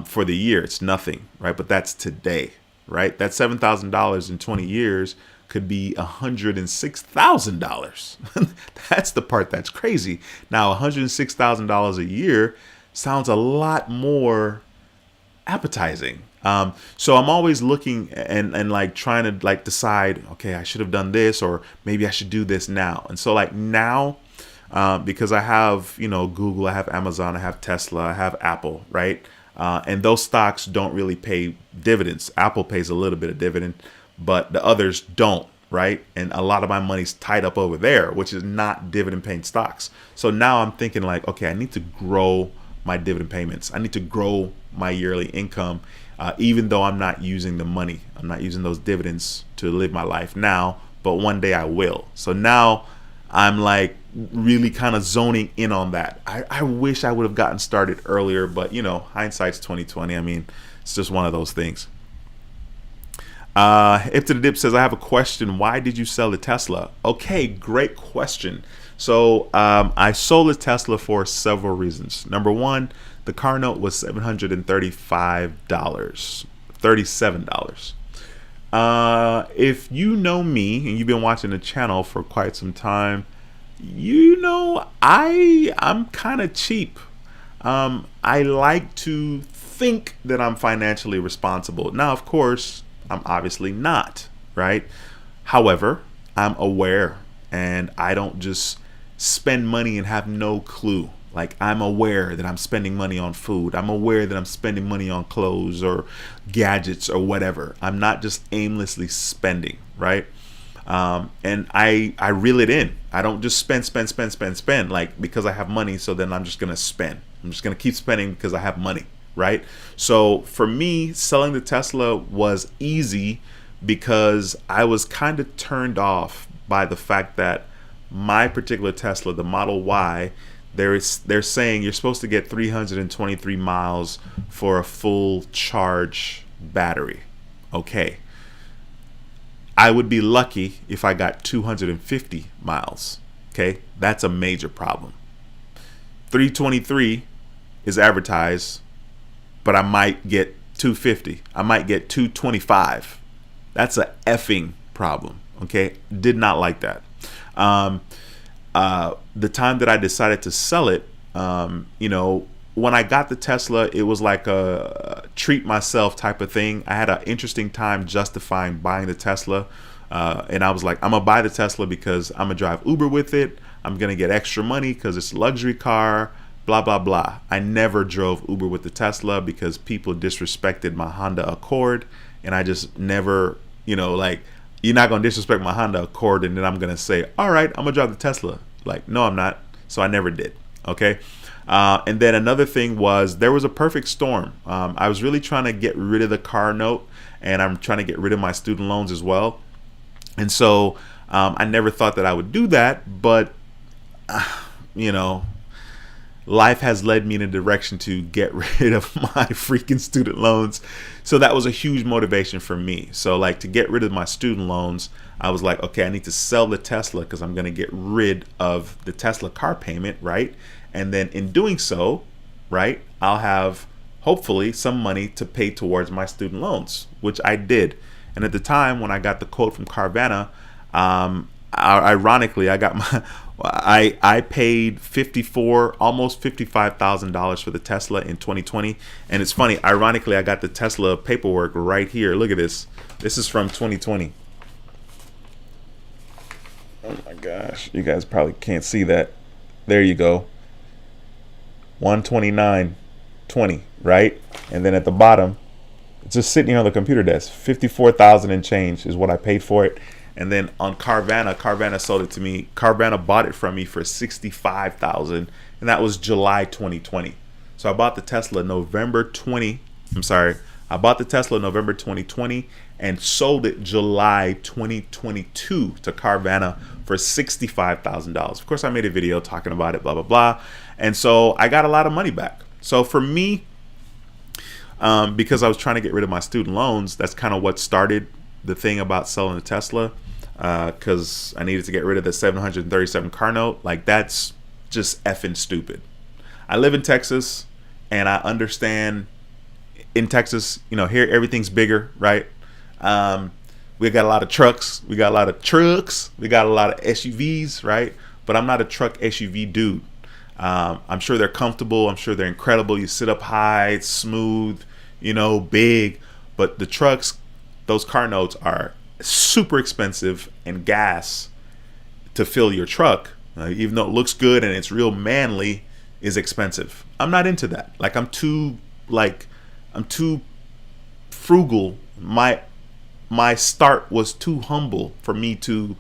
For the year, it's nothing, right? But that's today, right? That $7,000 in 20 years could be $106,000. That's the part that's crazy. Now, $106,000 a year sounds a lot more appetizing. So I'm always looking and like trying to like decide, okay, I should have done this, or maybe I should do this now. And so like now, because I have, Google, I have Amazon, I have Tesla, I have Apple, right? And those stocks don't really pay dividends. Apple pays a little bit of dividend, but the others don't, right? And a lot of my money's tied up over there, which is not dividend paying stocks. So now I'm thinking like, okay, I need to grow my dividend payments. I need to grow my yearly income, even though I'm not using the money. I'm not using those dividends to live my life now, but one day I will. So now I'm like really kind of zoning in on that. I wish I would have gotten started earlier, but hindsight's 2020. I mean, it's just one of those things. If to the dip says, I have a question. Why did you sell the Tesla? Okay, great question. So I sold the Tesla for several reasons. Number one, the car note was $735, $37. If you know me and you've been watching the channel for quite some time, I'm kind of cheap. I like to think that I'm financially responsible. Now, of course, I'm obviously not, right? However, I'm aware, and I don't just spend money and have no clue. Like, I'm aware that I'm spending money on food. I'm aware that I'm spending money on clothes or gadgets or whatever. I'm not just aimlessly spending, right? And I reel it in. I don't just spend like because I have money. So then I'm just going to spend. I'm just going to keep spending because I have money, right? So for me, selling the Tesla was easy because I was kind of turned off by the fact that my particular Tesla, the Model Y, they're saying you're supposed to get 323 miles for a full charge battery. Okay. I would be lucky if I got 250 miles. Okay. That's a major problem. 323 is advertised, but I might get 250. I might get 225. That's a effing problem. Okay. Did not like that. The time that I decided to sell it, when I got the Tesla, it was like a treat myself type of thing. I had an interesting time justifying buying the Tesla. And I was like, I'm going to buy the Tesla because I'm going to drive Uber with it. I'm going to get extra money because it's a luxury car, blah, blah, blah. I never drove Uber with the Tesla because people disrespected my Honda Accord. And I just never, you're not going to disrespect my Honda Accord and then I'm going to say, all right, I'm going to drive the Tesla. Like, no, I'm not. So I never did. Okay. And then another thing was there was a perfect storm. I was really trying to get rid of the car note, and I'm trying to get rid of my student loans as well. And so I never thought that I would do that, but you know, life has led me in a direction to get rid of my freaking student loans. So that was a huge motivation for me. So like to get rid of my student loans, I was like, okay, I need to sell the Tesla because I'm going to get rid of the Tesla car payment, right? And then in doing so, right, I'll have hopefully some money to pay towards my student loans, which I did. And at the time when I got the quote from Carvana, ironically, I got my I paid almost $55,000 for the Tesla in 2020. And it's funny, ironically, I got the Tesla paperwork right here. Look at this. This is from 2020. Oh my gosh, you guys probably can't see that. There you go. 129.20, right? And then at the bottom, it's just sitting here on the computer desk. 54,000 and change is what I paid for it. And then on Carvana sold it to me. Carvana bought it from me for 65,000, and that was July 2020. So I bought the Tesla I bought the Tesla November 2020 and sold it July 2022 to Carvana for $65,000. Of course, I made a video talking about it, blah blah blah, and so I got a lot of money back. So for me, because I was trying to get rid of my student loans, that's kind of what started the thing about selling the Tesla, because I needed to get rid of the 737 car note. Like, that's just effing stupid. I live in Texas, and I understand in Texas, you know, here everything's bigger, right? We got a lot of trucks, we got a lot of SUVs, right? But I'm not a truck SUV dude. I'm sure they're comfortable, I'm sure they're incredible. You sit up high, it's smooth, you know, big. But the trucks, those car notes are super expensive, and gas to fill your truck, even though it looks good and it's real manly, is expensive. I'm not into that. Like, I'm too frugal. My start was too humble for me to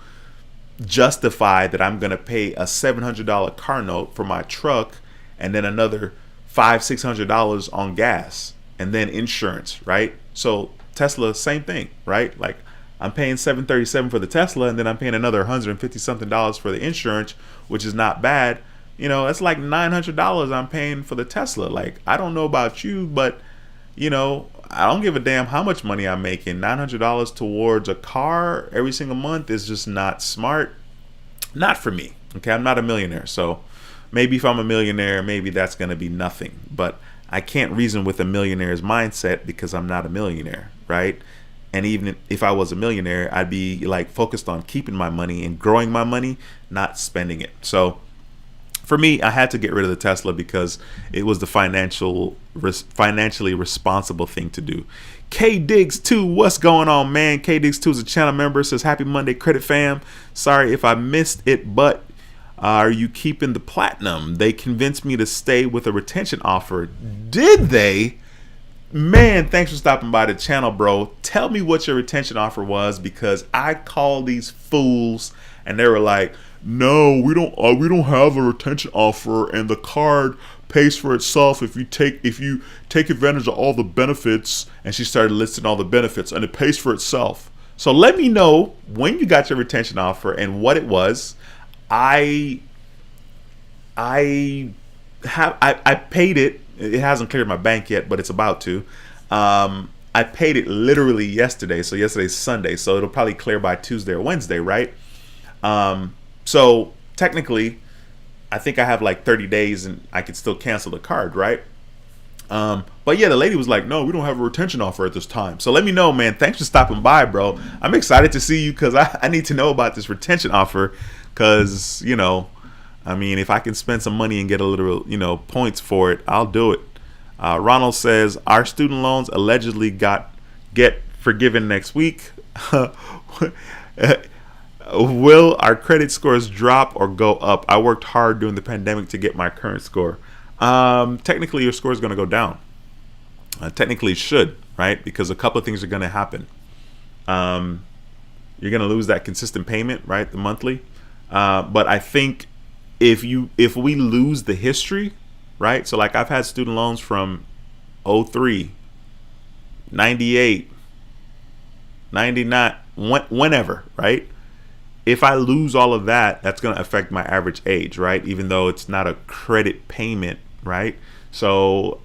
justify that I'm gonna pay a $700 car note for my truck and then another $500-600 on gas and then insurance, right? So Tesla, same thing, right? Like, I'm paying $737 for the Tesla, and then I'm paying another $150 something for the insurance, which is not bad. You know, it's like $900 I'm paying for the Tesla. Like, I don't know about you, but you know, I don't give a damn how much money I'm making. $900 towards a car every single month is just not smart. Not for me. Okay, I'm not a millionaire, so maybe if I'm a millionaire, maybe that's gonna be nothing. But I can't reason with a millionaire's mindset because I'm not a millionaire, right? And even if I was a millionaire, I'd be like focused on keeping my money and growing my money, not spending it. So for me, I had to get rid of the Tesla because it was the financially responsible thing to do. K Diggs 2, what's going on, man? K Diggs 2 is a channel member, says happy Monday, credit fam. Sorry if I missed it, but are you keeping the platinum? They convinced me to stay with a retention offer. Did they? Man, thanks for stopping by the channel, bro. Tell me what your retention offer was, because I called these fools and they were like, no, we don't have a retention offer, and the card pays for itself if you take advantage of all the benefits. And she started listing all the benefits, and it pays for itself. So let me know when you got your retention offer and what it was. I paid it. It hasn't cleared my bank yet, but it's about to. I paid it literally yesterday. So yesterday's Sunday, so it'll probably clear by Tuesday or Wednesday, right? So technically, I think I have like 30 days and I could still cancel the card, right? But yeah, the lady was like, no, we don't have a retention offer at this time. So let me know, man. Thanks for stopping by, bro. I'm excited to see you because I need to know about this retention offer because, you know, I mean, if I can spend some money and get a little, you know, points for it, I'll do it. Ronald says, our student loans allegedly get forgiven next week. Will our credit scores drop or go up? I worked hard during the pandemic to get my current score. Technically, your score is going to go down. Technically, it should, right? Because a couple of things are going to happen. You're going to lose that consistent payment, right? The monthly. But I think if we lose the history, right? So like I've had student loans from 03, 98, 99, whenever, right? if I lose all of that, that's going to affect my average age, right? Even though it's not a credit payment, right? So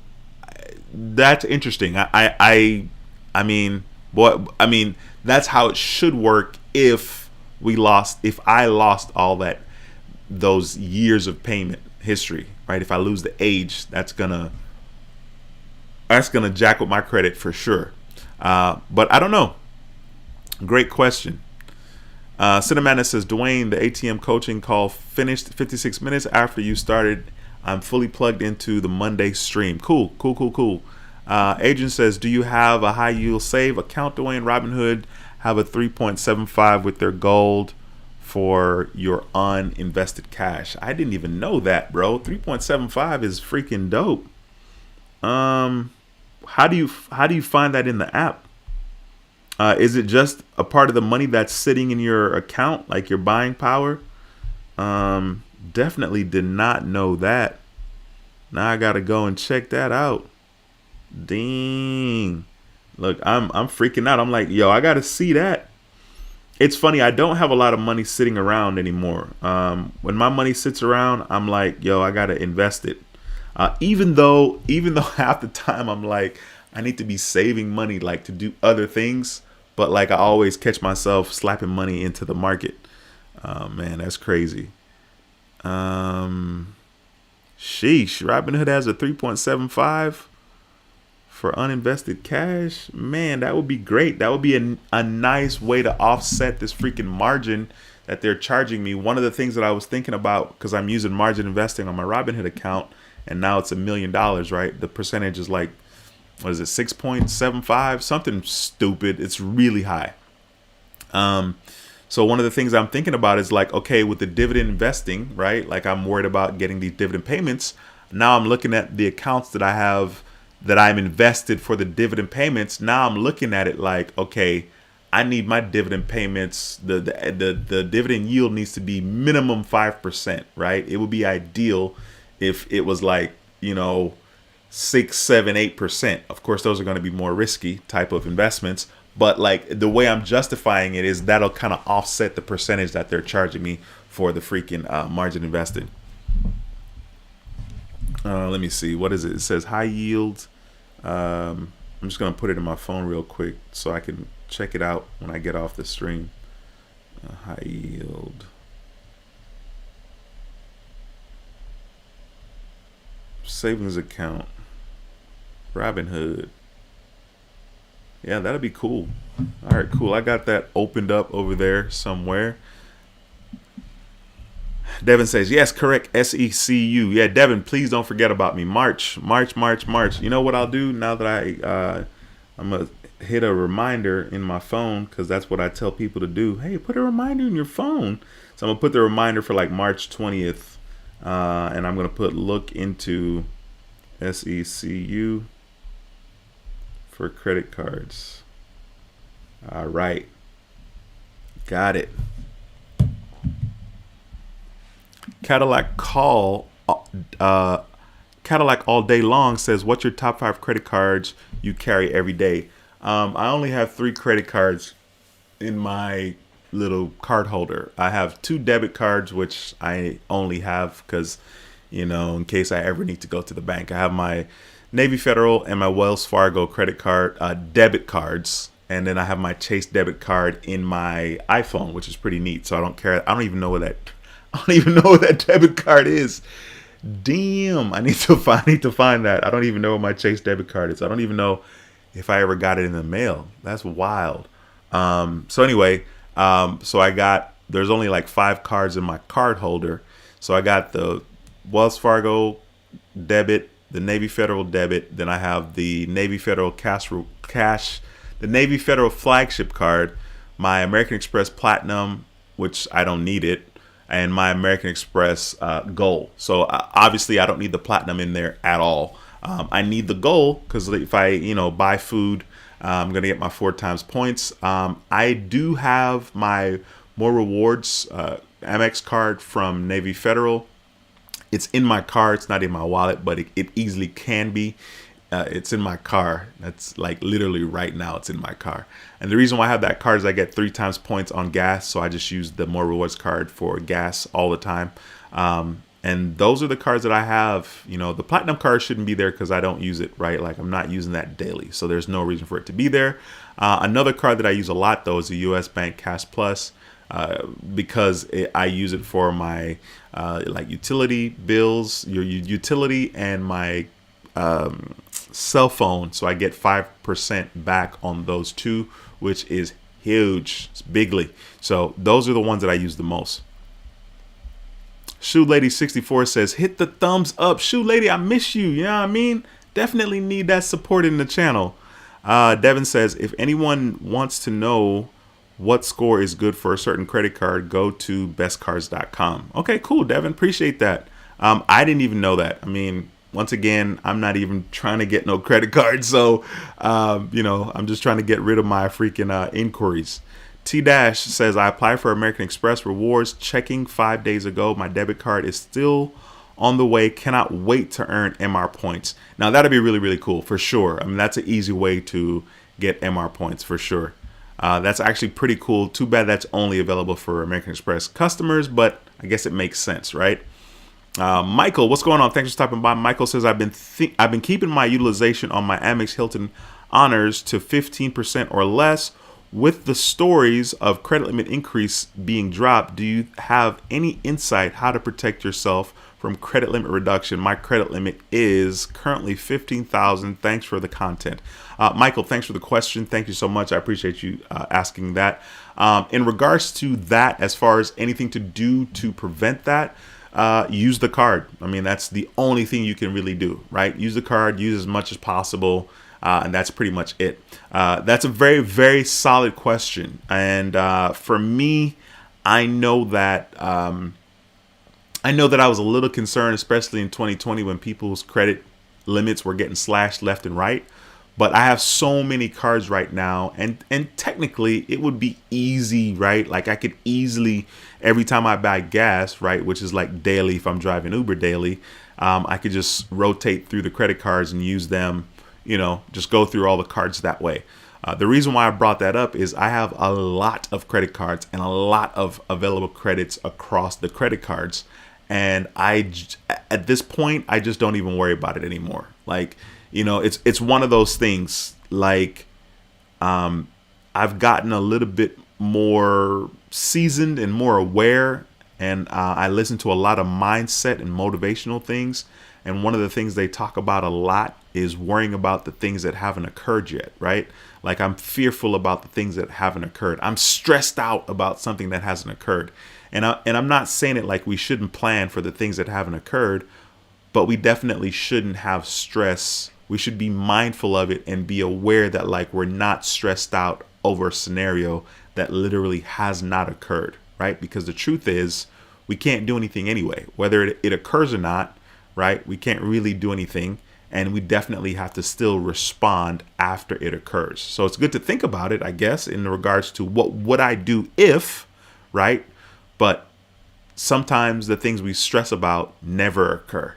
that's interesting. I mean, what I mean, that's how it should work if I lost all those years of payment history, right? If I lose the age, that's gonna jack with my credit for sure. But I don't know. Great question. Cinemana says, Dwayne, the ATM coaching call finished 56 minutes after you started. I'm fully plugged into the Monday stream. Cool, cool, cool, cool. Adrian says, do you have a high yield save account, Dwayne? Robinhood have a 3.75 with their gold for your uninvested cash. I didn't even know that, bro. 3.75 is freaking dope. How do you find that in the app? Is it just a part of the money that's sitting in your account, like your buying power? Definitely did not know that. Now I gotta go and check that out. Dang. Look, I'm freaking out. I'm like, yo, I gotta see that. It's funny, I don't have a lot of money sitting around anymore. When my money sits around, I'm like, yo, I gotta invest it. Even though half the time I'm like, I need to be saving money like to do other things, but like I always catch myself slapping money into the market. Man, that's crazy. Sheesh, Robinhood has a 3.75 for uninvested cash. Man, that would be great. That would be a nice way to offset this freaking margin that they're charging me. One of the things that I was thinking about, because I'm using margin investing on my Robinhood account, and now it's $1 million, right? The percentage is like, what is it, 6.75? Something stupid. It's really high. So one of the things I'm thinking about is like, okay, with the dividend investing, right? Like I'm worried about getting these dividend payments. Now I'm looking at the accounts that I have that I'm invested for the dividend payments. Now I'm looking at it like, okay, I need my dividend payments. The dividend yield needs to be minimum 5%, right? It would be ideal if it was like, 6, 7, 8%. Of course, those are going to be more risky type of investments. But like the way I'm justifying it is that'll kind of offset the percentage that they're charging me for the freaking margin invested. Let me see. What is it? It says high yield. I'm just going to put it in my phone real quick so I can check it out when I get off the stream. High yield. Savings account. Robinhood. Yeah, that'll be cool. All right, cool. I got that opened up over there somewhere. Devin says, yes, correct. SECU. Yeah, Devin, please don't forget about me. March. You know what I'll do now that I'm going to hit a reminder in my phone, because that's what I tell people to do. Hey, put a reminder in your phone. So I'm going to put the reminder for like March 20th. And I'm going to put look into SECU for credit cards. All right. Got it. Cadillac all day long says, what's your top 5 credit cards you carry every day? I only have 3 credit cards in my little card holder. I have 2 debit cards, which I only have because, in case I ever need to go to the bank. I have my Navy Federal and my Wells Fargo credit card, debit cards. And then I have my Chase debit card in my iPhone, which is pretty neat. So I don't care. I don't even know what that debit card is. Damn, I need to find that. I don't even know what my Chase debit card is. I don't even know if I ever got it in the mail. That's wild. So anyway, there's only like 5 cards in my card holder. So I got the Wells Fargo debit, the Navy Federal debit. Then I have the Navy Federal cash, the Navy Federal flagship card, my American Express Platinum, which I don't need it, and my American Express Gold. So obviously I don't need the Platinum in there at all. I need the Gold because if I buy food, I'm gonna get my 4 times points. I do have my More Rewards AmEx card from Navy Federal. It's in my car. It's not in my wallet, but it easily can be. It's in my car. That's like literally right now. It's in my car. And the reason why I have that card is I get 3 times points on gas. So I just use the More Rewards card for gas all the time. And those are the cards that I have. You know, the platinum card shouldn't be there because I don't use it, right? Like I'm not using that daily. So there's no reason for it to be there. Another card that I use a lot though is the US Bank Cash Plus. Because I use it for my like utility bills, your utility, and my cell phone. So I get 5% back on those two, which is huge. It's bigly. So those are the ones that I use the most. Shoe Lady 64 says, hit the thumbs up. Shoe Lady, I miss you. You know what I mean? Definitely need that support in the channel. Devin says, if anyone wants to know what score is good for a certain credit card, go to bestcards.com. Okay, cool, Devin. Appreciate that. I didn't even know that. I mean, once again, I'm not even trying to get no credit card. So, you know, I'm just trying to get rid of my freaking inquiries. T-Dash says, I applied for American Express rewards, checking 5 days ago. My debit card is still on the way. Cannot wait to earn MR points. Now, that'd be really, really cool for sure. I mean, that's an easy way to get MR points for sure. That's actually pretty cool. Too bad that's only available for American Express customers, but I guess it makes sense, right? Michael, what's going on? Thanks for stopping by. Michael says, I've been keeping my utilization on my Amex Hilton Honors to 15% or less. With the stories of credit limit increase being dropped, do you have any insight how to protect yourself from credit limit reduction? My credit limit is currently $15,000. Thanks for the content. Michael, thanks for the question. Thank you so much. I appreciate you asking that. In regards to that, as far as anything to do to prevent that, use the card. I mean, that's the only thing you can really do, right? Use the card, use as much as possible. And that's pretty much it. That's a very, very solid question. And for me, I know that I was a little concerned, especially in 2020 when people's credit limits were getting slashed left and right. But I have so many cards right now, and technically it would be easy, right? Like I could easily, every time I buy gas, right, which is like daily if I'm driving Uber daily, I could just rotate through the credit cards and use them. You know, just go through all the cards that way. The reason why I brought that up is I have a lot of credit cards and a lot of available credits across the credit cards. And at this point, I just don't even worry about it anymore. Like, you know, it's one of those things like I've gotten a little bit more seasoned and more aware. And I listen to a lot of mindset and motivational things. And one of the things they talk about a lot is worrying about the things that haven't occurred yet, right? Like I'm fearful about the things that haven't occurred. I'm stressed out about something that hasn't occurred. And I'm not saying it like we shouldn't plan for the things that haven't occurred, but we definitely shouldn't have stress. We should be mindful of it and be aware that like we're not stressed out over a scenario that literally has not occurred, right? Because the truth is we can't do anything anyway, whether it occurs or not, right? We can't really do anything. And we definitely have to still respond after it occurs. So it's good to think about it, I guess, in regards to what would I do if, right? But sometimes the things we stress about never occur,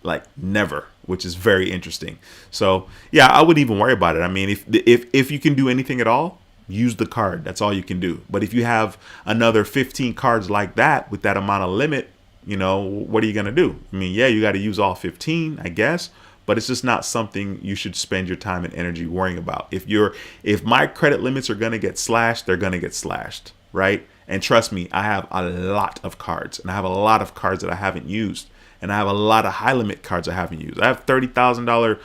like never, which is very interesting. So yeah, I wouldn't even worry about it. I mean, if you can do anything at all, use the card. That's all you can do. But if you have another 15 cards like that with that amount of limit, you know, what are you going to do? I mean, yeah, you got to use all 15, I guess. But it's just not something you should spend your time and energy worrying about. If my credit limits are going to get slashed, they're going to get slashed, right? And trust me, I have a lot of cards, and I have a lot of cards that I haven't used, and I have a lot of high limit cards I haven't used. I have $30,000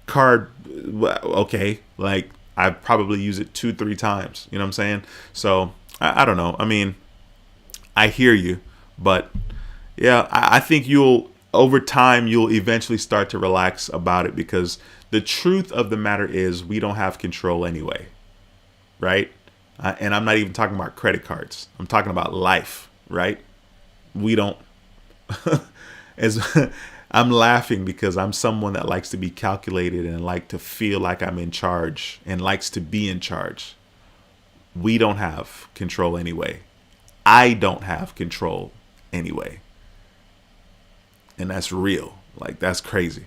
card. Okay, like I probably use it 2-3 times. You know what I'm saying? So I don't know. I mean, I hear you, but yeah, I think over time, you'll eventually start to relax about it because the truth of the matter is we don't have control anyway, right? And I'm not even talking about credit cards. I'm talking about life, right? We don't. I'm laughing because I'm someone that likes to be calculated and like to feel like I'm in charge and likes to be in charge. We don't have control anyway. I don't have control anyway. And that's real. Like, that's crazy.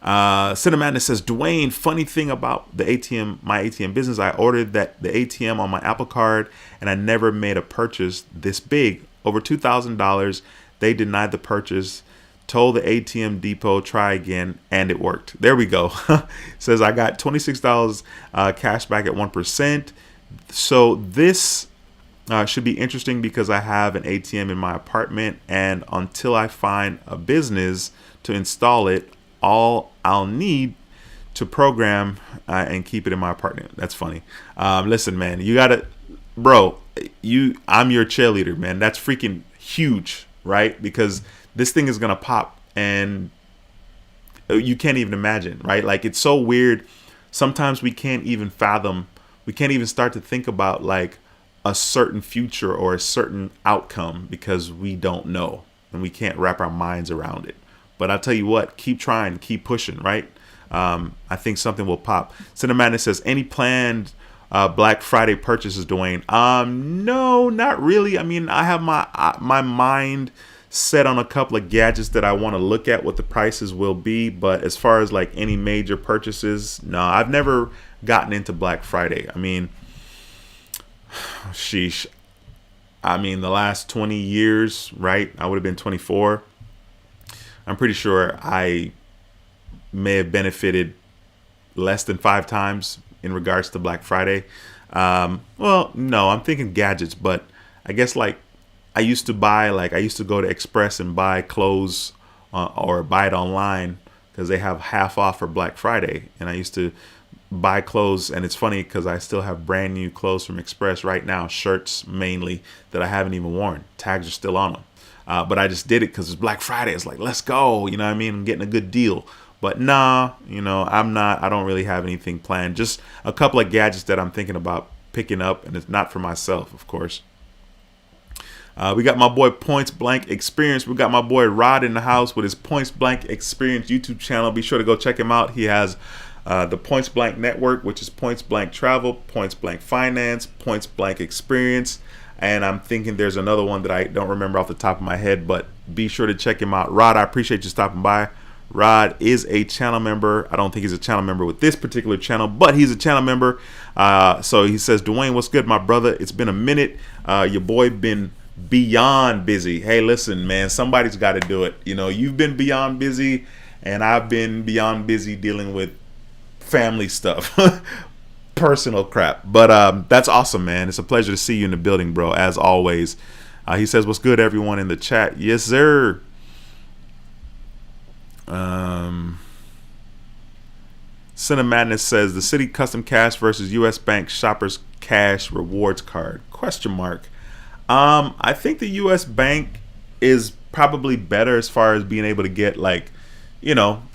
Cinemadness says, Dwayne, funny thing about the ATM, my ATM business, I ordered the ATM on my Apple Card and I never made a purchase this big, over $2,000. They denied the purchase, told the ATM depot try again, and it worked. There we go. Says I got $26 cash back at 1%. So this should be interesting because I have an ATM in my apartment, and until I find a business to install it, all I'll need to program and keep it in my apartment. That's funny. Listen, man, you gotta, bro. I'm your cheerleader, man. That's freaking huge, right? Because this thing is gonna pop, and you can't even imagine, right? Like, it's so weird. Sometimes we can't even fathom. We can't even start to think about like a certain future or a certain outcome because we don't know and we can't wrap our minds around it. But I'll tell you what, keep trying, keep pushing, right? I think something will pop. Cinemadness says, any planned Black Friday purchases, Dwayne? No, not really. I mean, I have my mind set on a couple of gadgets that I want to look at what the prices will be. But as far as like any major purchases, no, I've never gotten into Black Friday. I mean, sheesh. I mean, the last 20 years, right? I would have been 24. I'm pretty sure I may have benefited less than 5 times in regards to Black Friday. Well, no, I'm thinking gadgets, but I guess like I used to go to Express and buy clothes or buy it online because they have half off for Black Friday. And I used to buy clothes, and it's funny because I still have brand new clothes from Express right now, shirts mainly that I haven't even worn. Tags are still on them. But I just did it because it's Black Friday. It's like, let's go. You know what I mean? I'm getting a good deal. But nah, I don't really have anything planned. Just a couple of gadgets that I'm thinking about picking up, and it's not for myself, of course. We got my boy Points Blank Experience. We got my boy Rod in the house with his Points Blank Experience YouTube channel. Be sure to go check him out. He has the Points Blank Network, which is Points Blank Travel, Points Blank Finance, Points Blank Experience. And I'm thinking there's another one that I don't remember off the top of my head, but be sure to check him out. Rod, I appreciate you stopping by. Rod is a channel member. I don't think he's a channel member with this particular channel, but he's a channel member. So he says, Dwayne, what's good, my brother? It's been a minute. Your boy been beyond busy. Hey, listen, man, somebody's got to do it. You know, you've been beyond busy, and I've been beyond busy dealing with family stuff. Personal crap. But that's awesome, man. It's a pleasure to see you in the building, bro, as always. He says, what's good, everyone in the chat? Yes, sir. Cinemadness says, the City Custom Cash versus US Bank Shoppers Cash Rewards Card, ? I think the US Bank is probably better as far as being able to get, like,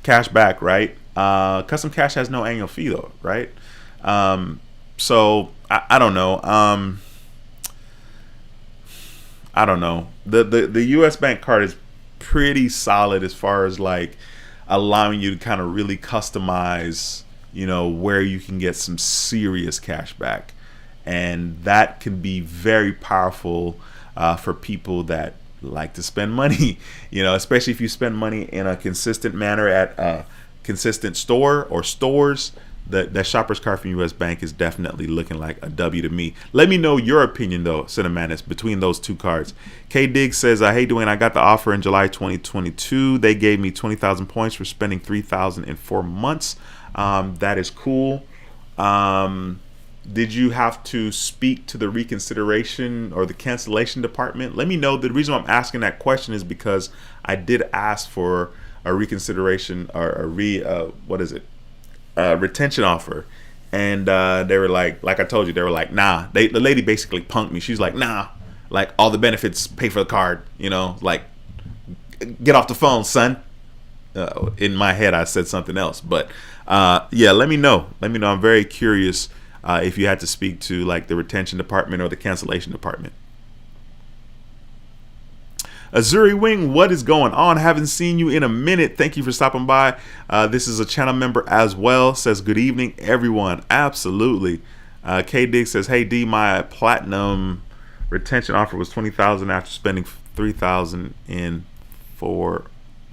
cash back, right? Custom Cash has no annual fee though, right? So I don't know. I don't know. The US Bank card is pretty solid as far as like allowing you to kind of really customize, where you can get some serious cash back. And that can be very powerful for people that like to spend money, especially if you spend money in a consistent manner at a consistent store or stores. That Shoppers card from US Bank is definitely looking like a W to me. Let me know your opinion though, Cinemadness, between those two cards. K Diggs says, hey Dwayne, I got the offer in July 2022. They gave me 20,000 points for spending 3,000 in 4 months. That is cool. Did you have to speak to the reconsideration or the cancellation department? Let me know. The reason I'm asking that question is because I did ask for a reconsideration or a retention offer, and they were like I told you, they were like, nah. The lady basically punked me. She's like, nah, like all the benefits pay for the card, like get off the phone, son. In my head I said something else, but yeah, let me know. I'm very curious if you had to speak to like the retention department or the cancellation department. Azuri Wing, what is going on? Haven't seen you in a minute. Thank you for stopping by. This is a channel member as well. Says, good evening, everyone. Absolutely. K Dig says, hey D, my platinum retention offer was 20,000 after spending 3,000 in 4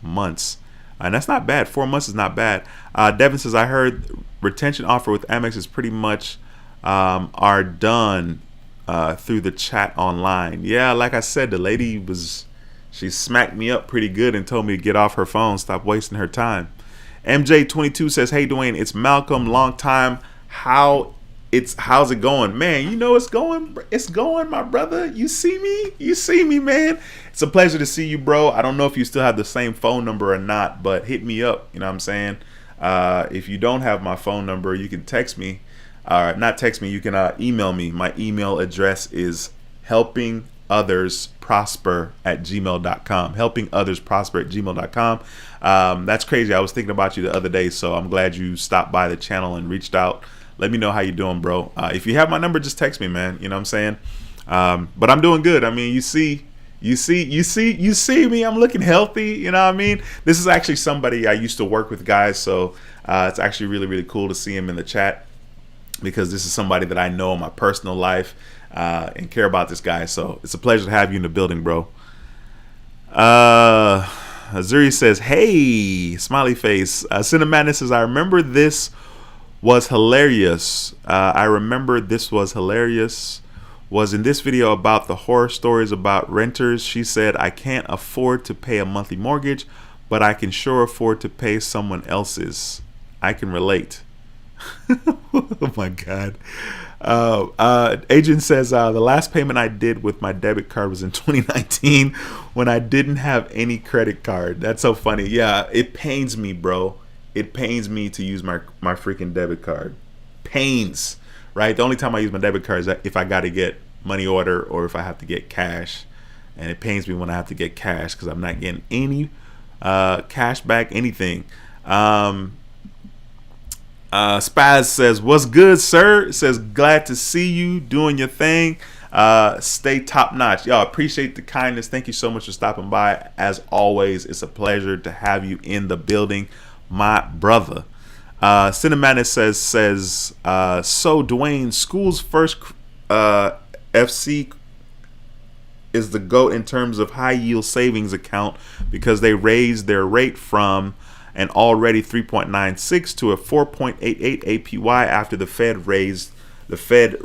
months. And that's not bad. 4 months is not bad. Devin says, I heard retention offer with Amex is pretty much are done through the chat online. Yeah, like I said, the lady she smacked me up pretty good and told me to get off her phone, stop wasting her time. MJ22 says, hey Dwayne, it's Malcolm, long time. How's it going? Man, you know it's going, my brother. You see me, man. It's a pleasure to see you, bro. I don't know if you still have the same phone number or not, but hit me up, you know what I'm saying? If you don't have my phone number, you can text me. Not text me, you can email me. My email address is helpingothersprosper@gmail.com. helpingothersprosper@gmail.com. That's crazy. I was thinking about you the other day, so I'm glad you stopped by the channel and reached out. Let me know how you doing, bro. If you have my number, just text me, man. You know what I'm saying? But I'm doing good. I mean, you see me. I'm looking healthy. You know what I mean? This is actually somebody I used to work with, guys. So it's actually really, really cool to see him in the chat, because this is somebody that I know in my personal life and care about this guy. So it's a pleasure to have you in the building, bro. Azuri says, hey, smiley face. Cinemadness says, I remember this was hilarious. Was in this video about the horror stories about renters. She said, I can't afford to pay a monthly mortgage, but I can sure afford to pay someone else's. I can relate. Oh my God. Adrian says, the last payment I did with my debit card was in 2019 when I didn't have any credit card. That's so funny. Yeah, it pains me, bro. It pains me to use my freaking debit card. Pains, right? The only time I use my debit card is if I got to get money order or if I have to get cash. And it pains me when I have to get cash because I'm not getting any cash back, anything. Spaz says, what's good, sir? Says, glad to see you doing your thing. Stay top notch. Y'all, appreciate the kindness. Thank you so much for stopping by. As always, it's a pleasure to have you in the building, my brother. Cinematic says, so Dwayne, school's first FC is the GOAT in terms of high yield savings account because they raised their rate from an already 3.96 to a 4.88 APY after the Fed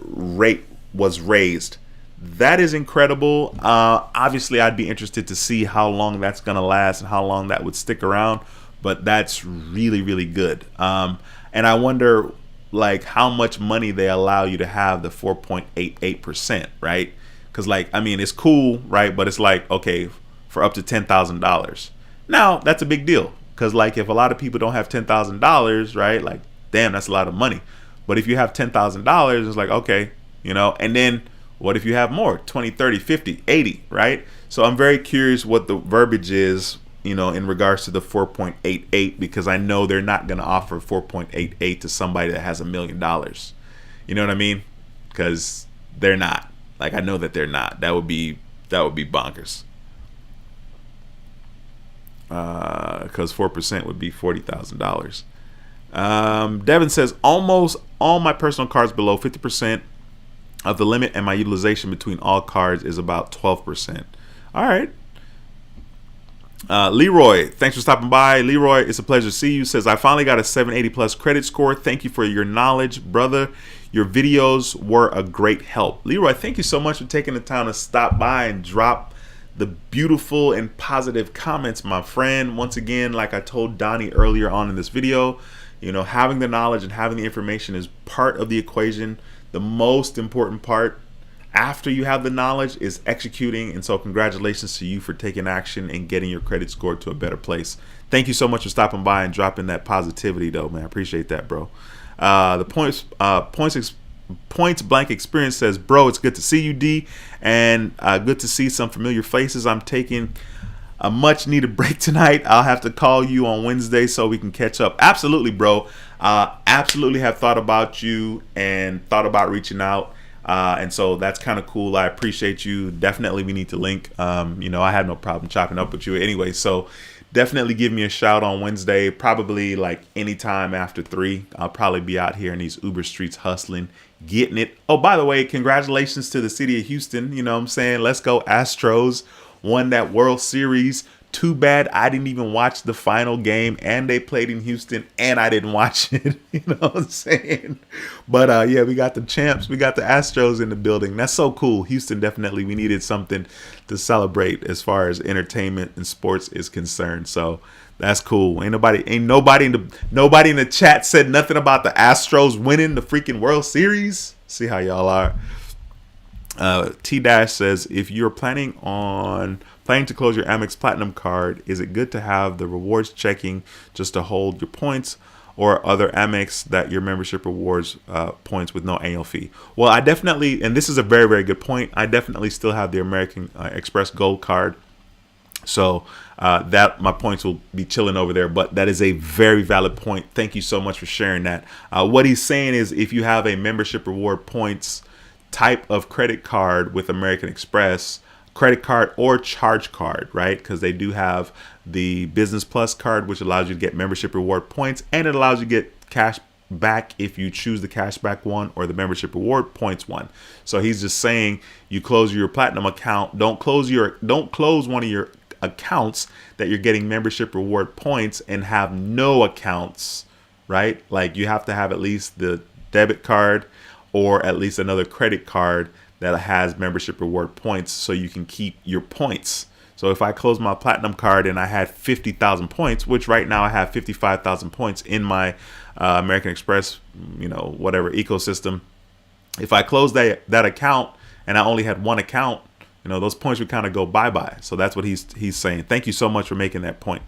rate was raised. That is incredible. Obviously, I'd be interested to see how long that's going to last and how long that would stick around. But that's really, really good. And I wonder, like, how much money they allow you to have the 4.88%, right? Because, like, I mean, it's cool, right? But it's like, okay, for up to $10,000. Now, that's a big deal. Because, like, if a lot of people don't have $10,000, right? Like, damn, that's a lot of money. But if you have $10,000, it's like, okay, you know. And then what if you have more? 20, 30, 50, 80, right? So I'm very curious what the verbiage is, you know, in regards to the 4.88, because I know they're not going to offer 4.88 to somebody that has $1 million. You know what I mean? Because they're not. Like, I know that they're not. That would be bonkers. Because 4% would be $40,000. Devin says, almost all my personal cards below 50% of the limit, and my utilization between all cards is about 12%. All right. Leroy, thanks for stopping by. Leroy, it's a pleasure to see you. Says, I finally got a 780 plus credit score. Thank you for your knowledge, brother. Your videos were a great help. Leroy, thank you so much for taking the time to stop by and drop the beautiful and positive comments, my friend. Once again, like I told Donnie earlier on in this video, you know, having the knowledge and having the information is part of the equation. The most important part after you have the knowledge is executing. And so congratulations to you for taking action and getting your credit score to a better place. Thank you so much for stopping by and dropping that positivity, though, man. I appreciate that, bro. The Points Blank Experience says, bro, it's good to see you, D, and good to see some familiar faces. I'm taking a much needed break tonight. I'll have to call you on Wednesday so we can catch up. Absolutely, bro. Absolutely have thought about you and thought about reaching out. And so that's kind of cool. I appreciate you. Definitely we need to link. You know, I had no problem chopping up with you anyway. So definitely give me a shout on Wednesday, probably like anytime after 3. I'll probably be out here in these Uber streets hustling, getting it. Oh, by the way, congratulations to the city of Houston. You know what I'm saying? Let's go Astros. Won that World Series Too bad I didn't even watch the final game, and they played in Houston, and I didn't watch it. You know what I'm saying? But yeah, we got the champs, we got the Astros in the building. That's so cool. Houston, definitely, we needed something to celebrate as far as entertainment and sports is concerned. So that's cool. Nobody in the chat said nothing about the Astros winning the freaking World Series. See how y'all are. T Dash says, if you're planning to close your Amex Platinum card, is it good to have the rewards checking just to hold your points, or other Amex that your membership rewards points with no annual fee? Well, I definitely, and this is a very, very good point, I definitely still have the American Express Gold card. So that my points will be chilling over there. But that is a very valid point. Thank you so much for sharing that. What he's saying is, if you have a membership reward points type of credit card with American Express, credit card or charge card, right? Because they do have the Business Plus card, which allows you to get membership reward points, and it allows you to get cash back if you choose the cashback one or the membership reward points one. So he's just saying, you close your Platinum account, don't close one of your accounts that you're getting membership reward points and have no accounts, right? Like, you have to have at least the debit card or at least another credit card that has membership reward points, so you can keep your points. So if I close my Platinum card and I had 50,000 points, which right now I have 55,000 points in my American Express, whatever ecosystem. If I close that account and I only had one account, those points would kind of go bye-bye. So that's what he's saying. Thank you so much for making that point.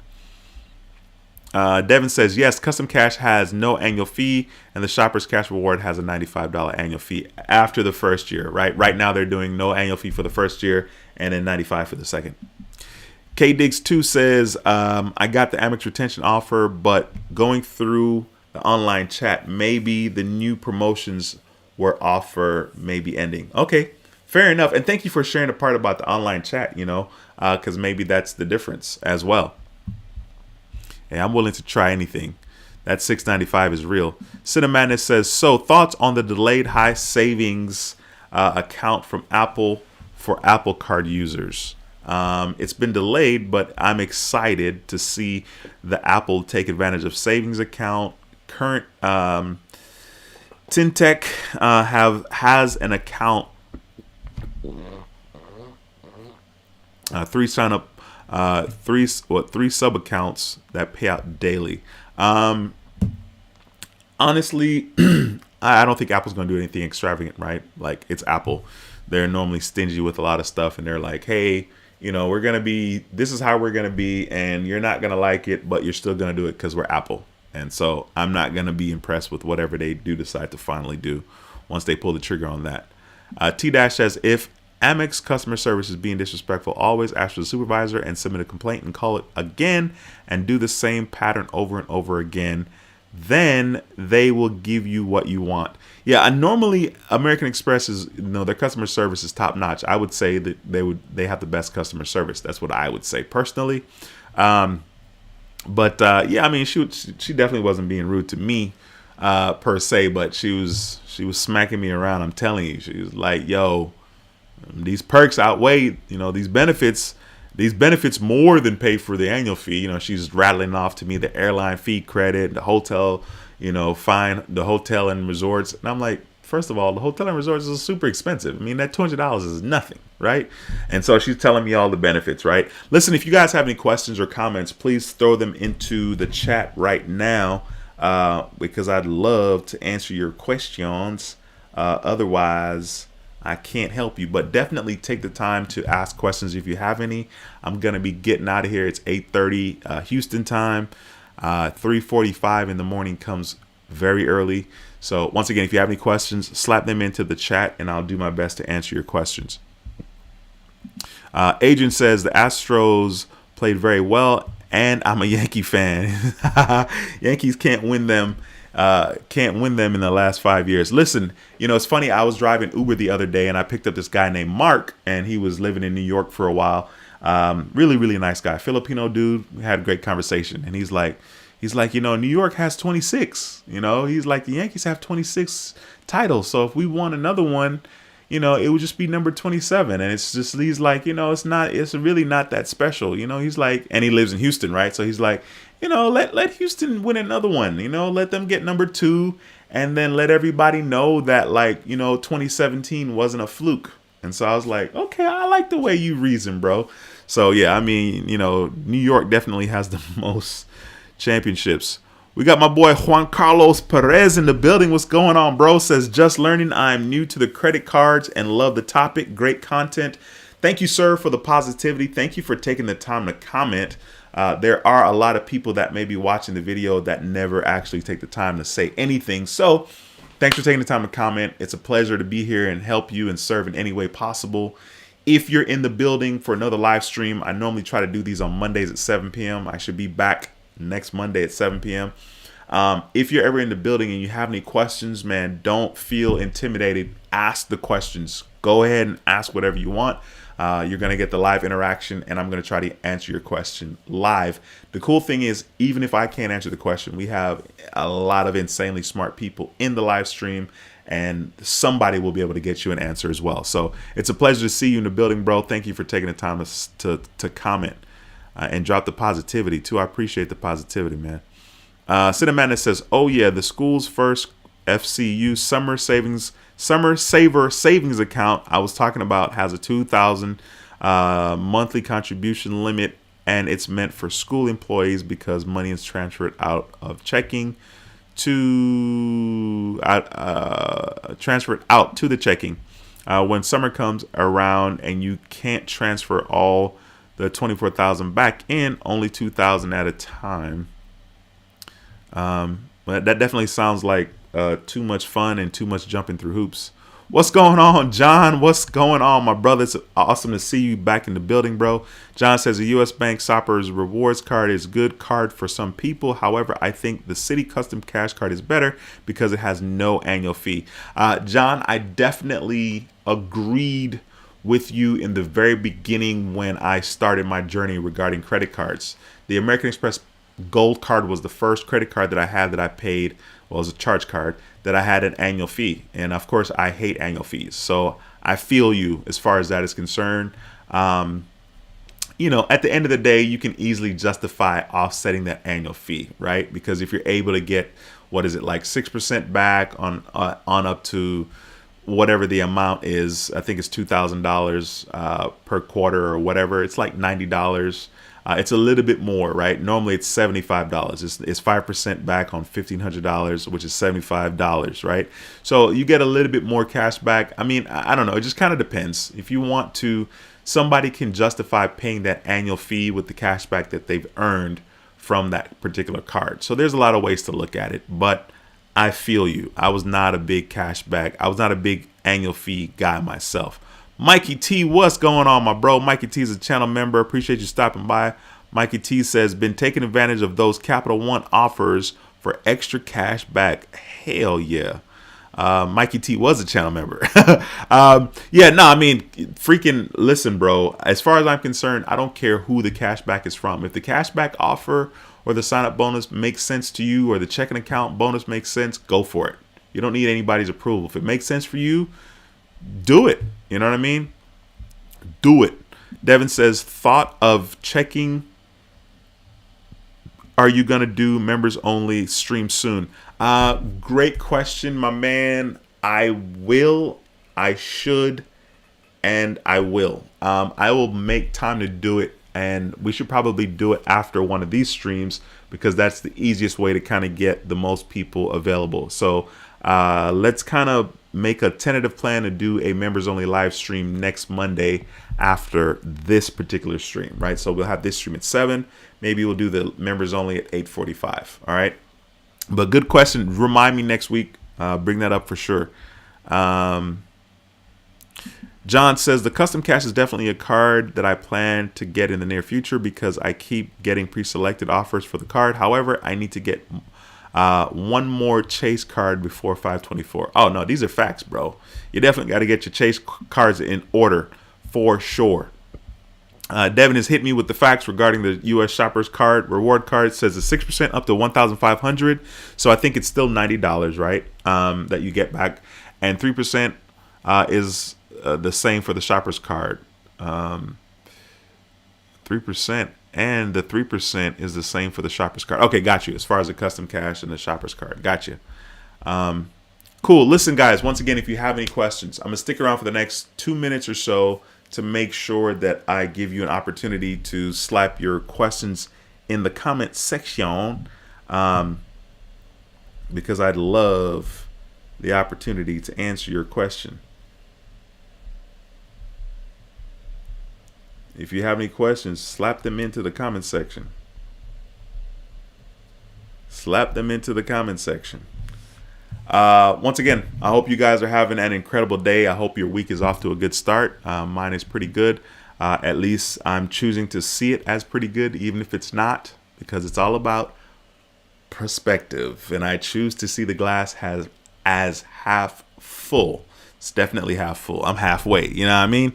Devin says, yes, Custom Cash has no annual fee, and the Shoppers Cash Reward has a $95 annual fee after the first year, right? Right now they're doing no annual fee for the first year and then $95 for the second. K Diggs 2 says, I got the Amex retention offer, but going through the online chat, maybe the new promotions were offer may be ending. Okay, fair enough. And thank you for sharing the part about the online chat, because maybe that's the difference as well. Hey, I'm willing to try anything. That $6.95 is real. Cinemadness says, so thoughts on the delayed high savings account from Apple for Apple Card users? It's been delayed, but I'm excited to see the Apple take advantage of savings account. Current Tintech has an account, 3 sign up. Three sub accounts that pay out daily. Honestly, I don't think Apple's going to do anything extravagant, right? Like, it's Apple. They're normally stingy with a lot of stuff, and they're like, hey, this is how we're going to be, and you're not going to like it, but you're still going to do it because we're Apple. And so I'm not going to be impressed with whatever they do decide to finally do once they pull the trigger on that. T-Dash says, if Amex customer service is being disrespectful, always ask for the supervisor and submit a complaint and call it again and do the same pattern over and over again. Then they will give you what you want. Yeah, and normally American Express is, their customer service is top notch. I would say that they have the best customer service. That's what I would say personally. But yeah, I mean, she definitely wasn't being rude to me per se, but she was smacking me around. I'm telling you, she was like, yo, these perks outweigh, these benefits more than pay for the annual fee. She's rattling off to me the airline fee credit, the hotel, fine, the hotel and resorts. And I'm like, first of all, the hotel and resorts is super expensive. I mean, that $200 is nothing, right? And so she's telling me all the benefits, right? Listen, if you guys have any questions or comments, please throw them into the chat right now, because I'd love to answer your questions. Otherwise, I can't help you, but definitely take the time to ask questions if you have any. I'm going to be getting out of here. It's 8:30 Houston time. 3:45 in the morning comes very early. So once again, if you have any questions, slap them into the chat and I'll do my best to answer your questions. Adrian says the Astros played very well and I'm a Yankee fan. Yankees can't win them in the last 5 years. Listen, it's funny. I was driving Uber the other day and I picked up this guy named Mark, and he was living in New York for a while. Really, really nice guy, Filipino dude. We had a great conversation, and he's like, New York has 26. He's like, the Yankees have 26 titles. So if we won another one, it would just be number 27. And it's just, he's like, it's really not that special. He's like, and he lives in Houston, right? So he's like, let Houston win another one, let them get number 2, and then let everybody know that, like, 2017 wasn't a fluke. And so I was like, okay, I like the way you reason, bro. So yeah, I mean, New York definitely has the most championships. We got my boy Juan Carlos Perez in the building. What's going on, bro? Says, just learning. I'm new to the credit cards and love the topic. Great content. Thank you, sir, for the positivity. Thank you for taking the time to comment. There are a lot of people that may be watching the video that never actually take the time to say anything. So thanks for taking the time to comment. It's a pleasure to be here and help you and serve in any way possible. If you're in the building for another live stream, I normally try to do these on Mondays at 7 p.m. I should be back next Monday at 7 p.m. If you're ever in the building and you have any questions, man, don't feel intimidated. Ask the questions. Go ahead and ask whatever you want. You're going to get the live interaction, and I'm going to try to answer your question live. The cool thing is, even if I can't answer the question, we have a lot of insanely smart people in the live stream, and somebody will be able to get you an answer as well. So it's a pleasure to see you in the building, bro. Thank you for taking the time to comment and drop the positivity too. I appreciate the positivity, man. Cinnamon says, oh yeah, the school's first FCU summer saver savings account I was talking about has a $2,000 monthly contribution limit, and it's meant for school employees because money is transferred out of checking to transferred out to the checking when summer comes around, and you can't transfer all the 24,000 back in, only 2,000 at a time. But that definitely sounds like too much fun and too much jumping through hoops. What's going on, John? What's going on, my brother? It's awesome to see you back in the building, bro. John says, a U.S. Bank Shoppers Rewards card is a good card for some people. However, I think the City Custom Cash card is better because it has no annual fee. John, I definitely agreed with you in the very beginning when I started my journey regarding credit cards. The American Express Gold card was the first credit card that I had that I paid, well, it was a charge card, that I had an annual fee. And of course, I hate annual fees. So I feel you as far as that is concerned. At the end of the day, you can easily justify offsetting that annual fee, right? Because if you're able to get, what is it, like 6% back on up to whatever the amount is, I think it's $2,000 per quarter or whatever. It's like $90. It's a little bit more, right? Normally it's $75. It's 5% back on $1,500, which is $75, right? So you get a little bit more cash back. I mean, I don't know. It just kind of depends. If you want to, somebody can justify paying that annual fee with the cash back that they've earned from that particular card. So there's a lot of ways to look at it, but I feel you. I was not a big cash back. I was not a big annual fee guy myself. Mikey T, what's going on, my bro? Mikey T is a channel member. Appreciate you stopping by. Mikey T says, been taking advantage of those Capital One offers for extra cash back. Hell yeah. Mikey T was a channel member. Freaking listen, bro. As far as I'm concerned, I don't care who the cash back is from. If the cash back offer or the sign up bonus makes sense to you, or the checking account bonus makes sense, go for it. You don't need anybody's approval. If it makes sense for you, do it. You know what I mean? Do it. Devin says, thought of checking. Are you going to do members only stream soon? Great question, my man. I will, I should, and I will. I will make time to do it, and we should probably do it after one of these streams because that's the easiest way to kind of get the most people available. So let's kind of make a tentative plan to do a members only live stream next Monday after this particular stream, right? So we'll have this stream at 7. Maybe we'll do the members only at 8:45. All right. But good question. Remind me next week. Bring that up for sure. John says the custom cash is definitely a card that I plan to get in the near future because I keep getting pre-selected offers for the card. However, I need to get one more Chase card before 5/24. Oh no, these are facts, bro. You definitely got to get your Chase cards in order for sure. Devin has hit me with the facts regarding the U.S. Shoppers card reward card. It says it's 6% up to $1,500, so I think it's still $90, right? That you get back, and 3% is the same for the Shoppers card. 3%, and the 3% is the same for the Shoppers card. Okay, got you. As far as the custom cash and the Shoppers card, got you. Cool. Listen, guys. Once again, if you have any questions, I'm gonna stick around for the next 2 minutes or so to make sure that I give you an opportunity to slap your questions in the comment section, because I'd love the opportunity to answer your question. If you have any questions, slap them into the comment section. Slap them into the comment section. Once again, I hope you guys are having an incredible day. I hope your week is off to a good start. Mine is pretty good. At least I'm choosing to see it as pretty good, even if it's not, because it's all about perspective. And I choose to see the glass as half full. It's definitely half full. I'm halfway. You know what I mean?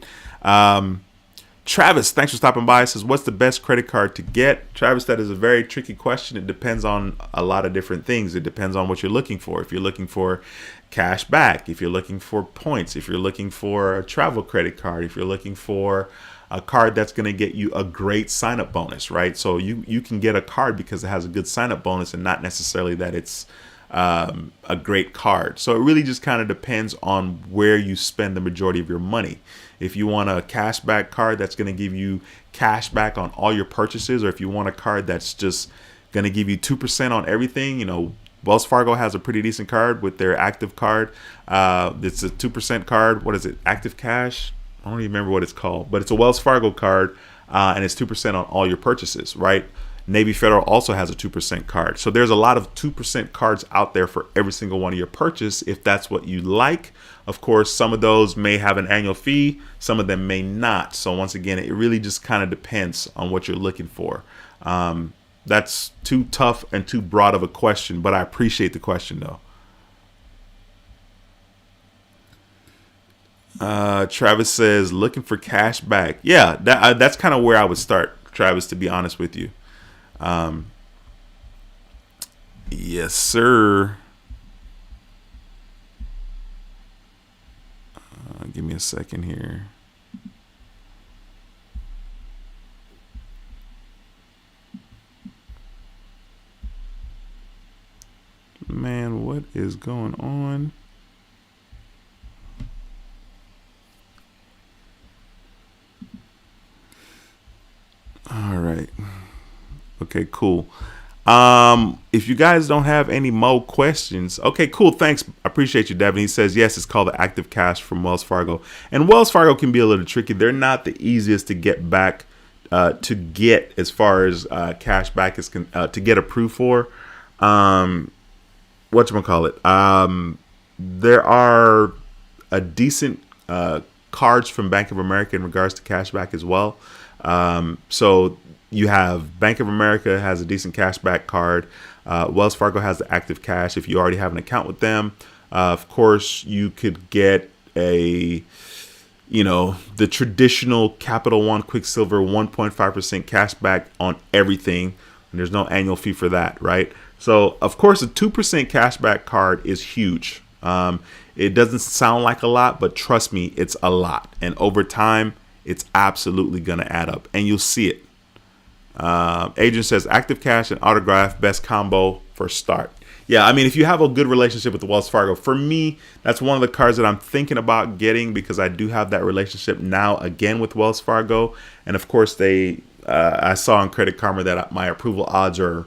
Travis, thanks for stopping by. Says, what's the best credit card to get? Travis, that is a very tricky question. It depends on a lot of different things. It depends on what you're looking for. If you're looking for cash back, if you're looking for points, if you're looking for a travel credit card, if you're looking for a card that's going to get you a great sign-up bonus, right? So you can get a card because it has a good sign-up bonus and not necessarily that it's a great card. So it really just kind of depends on where you spend the majority of your money. If you want a cashback card that's going to give you cash back on all your purchases, or if you want a card that's just going to give you 2% on everything, you know, Wells Fargo has a pretty decent card with their active card. It's a 2% card. What is it? Active Cash? I don't even remember what it's called, but it's a Wells Fargo card, and it's 2% on all your purchases, right? Navy Federal also has a 2% card. So there's a lot of 2% cards out there for every single one of your purchase, if that's what you like. Of course, some of those may have an annual fee, some of them may not. So once again, it really just kind of depends on what you're looking for. That's too tough and too broad of a question, but I appreciate the question though. Travis says, looking for cash back. Yeah, that's kind of where I would start, Travis, to be honest with you. Yes, sir. Give me a second here. Man, what is going on? All right. Okay, cool. If you guys don't have any more questions, okay, cool. Thanks. I appreciate you, Devin. He says, yes, it's called the Active Cash from Wells Fargo. And Wells Fargo can be a little tricky. They're not the easiest to get back, to get as far as cash back is to get approved for. Whatchamacallit? There are a decent cards from Bank of America in regards to cash back as well. So you have Bank of America has a decent cashback card. Wells Fargo has the Active Cash if you already have an account with them. Of course, you could get the traditional Capital One Quicksilver 1.5% cashback on everything. And there's no annual fee for that, right? So, of course, a 2% cashback card is huge. It doesn't sound like a lot, but trust me, it's a lot. And over time, it's absolutely going to add up, and you'll see it. Adrian says, Active Cash and Autograph, best combo for start. Yeah, I mean, if you have a good relationship with the Wells Fargo, for me, that's one of the cards that I'm thinking about getting because I do have that relationship now again with Wells Fargo. And of course, I saw on Credit Karma that my approval odds are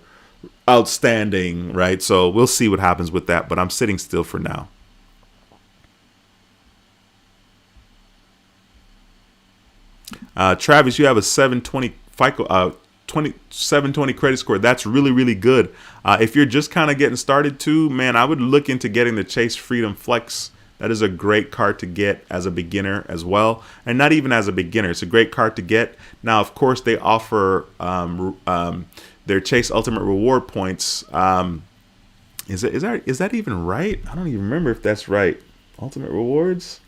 outstanding, right? So we'll see what happens with that, but I'm sitting still for now. Travis, you have a 720 FICO, 720 credit score. That's really, really good. If you're just kind of getting started too, man, I would look into getting the Chase Freedom Flex. That is a great card to get as a beginner as well. And not even as a beginner. It's a great card to get. Now, of course, they offer their Chase Ultimate Reward points. Is that even right? I don't even remember if that's right. Ultimate Rewards?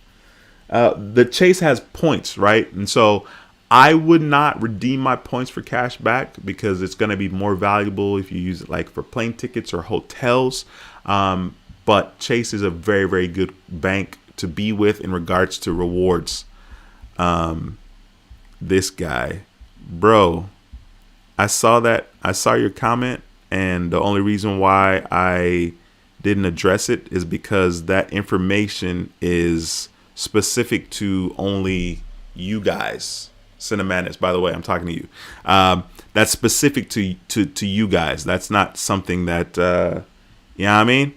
The Chase has points, right? And so I would not redeem my points for cash back because it's going to be more valuable if you use it like for plane tickets or hotels. But Chase is a very, very good bank to be with in regards to rewards. This guy, bro, I saw your comment, and the only reason why I didn't address it is because that information is specific to only you guys. Cinematics, by the way, I'm talking to you. That's specific to you guys. That's not something that you know what I mean?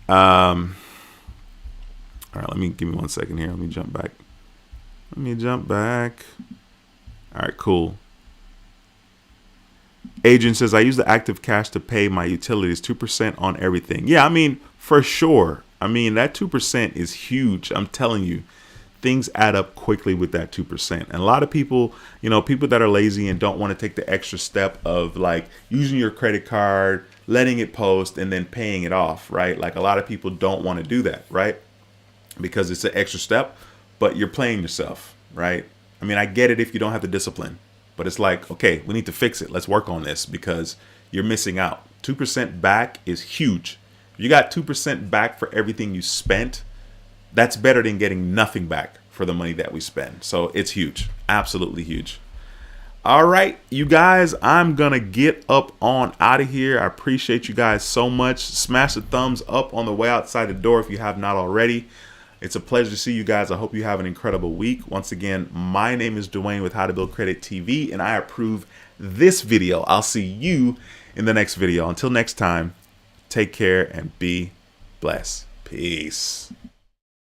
All right, give me 1 second here. Let me jump back. All right, cool. Adrian says, I use the active cash to pay my utilities, 2% on everything. Yeah, I mean, for sure. I mean, that 2% is huge. I'm telling you, things add up quickly with that 2%. And a lot of people, people that are lazy and don't want to take the extra step of like using your credit card, letting it post, and then paying it off, right? Like a lot of people don't want to do that, right? Because it's an extra step, but you're playing yourself, right? I mean, I get it if you don't have the discipline, but it's like, okay, we need to fix it. Let's work on this because you're missing out. 2% back is huge. You got 2% back for everything you spent. That's better than getting nothing back for the money that we spend. So it's huge, absolutely huge. All right, you guys, I'm gonna get up on out of here. I appreciate you guys so much. Smash the thumbs up on the way outside the door if you have not already. It's a pleasure to see you guys. I hope you have an incredible week. Once again, my name is Dwayne with How to Build Credit TV, and I approve this video. I'll see you in the next video. Until next time, take care and be blessed. Peace.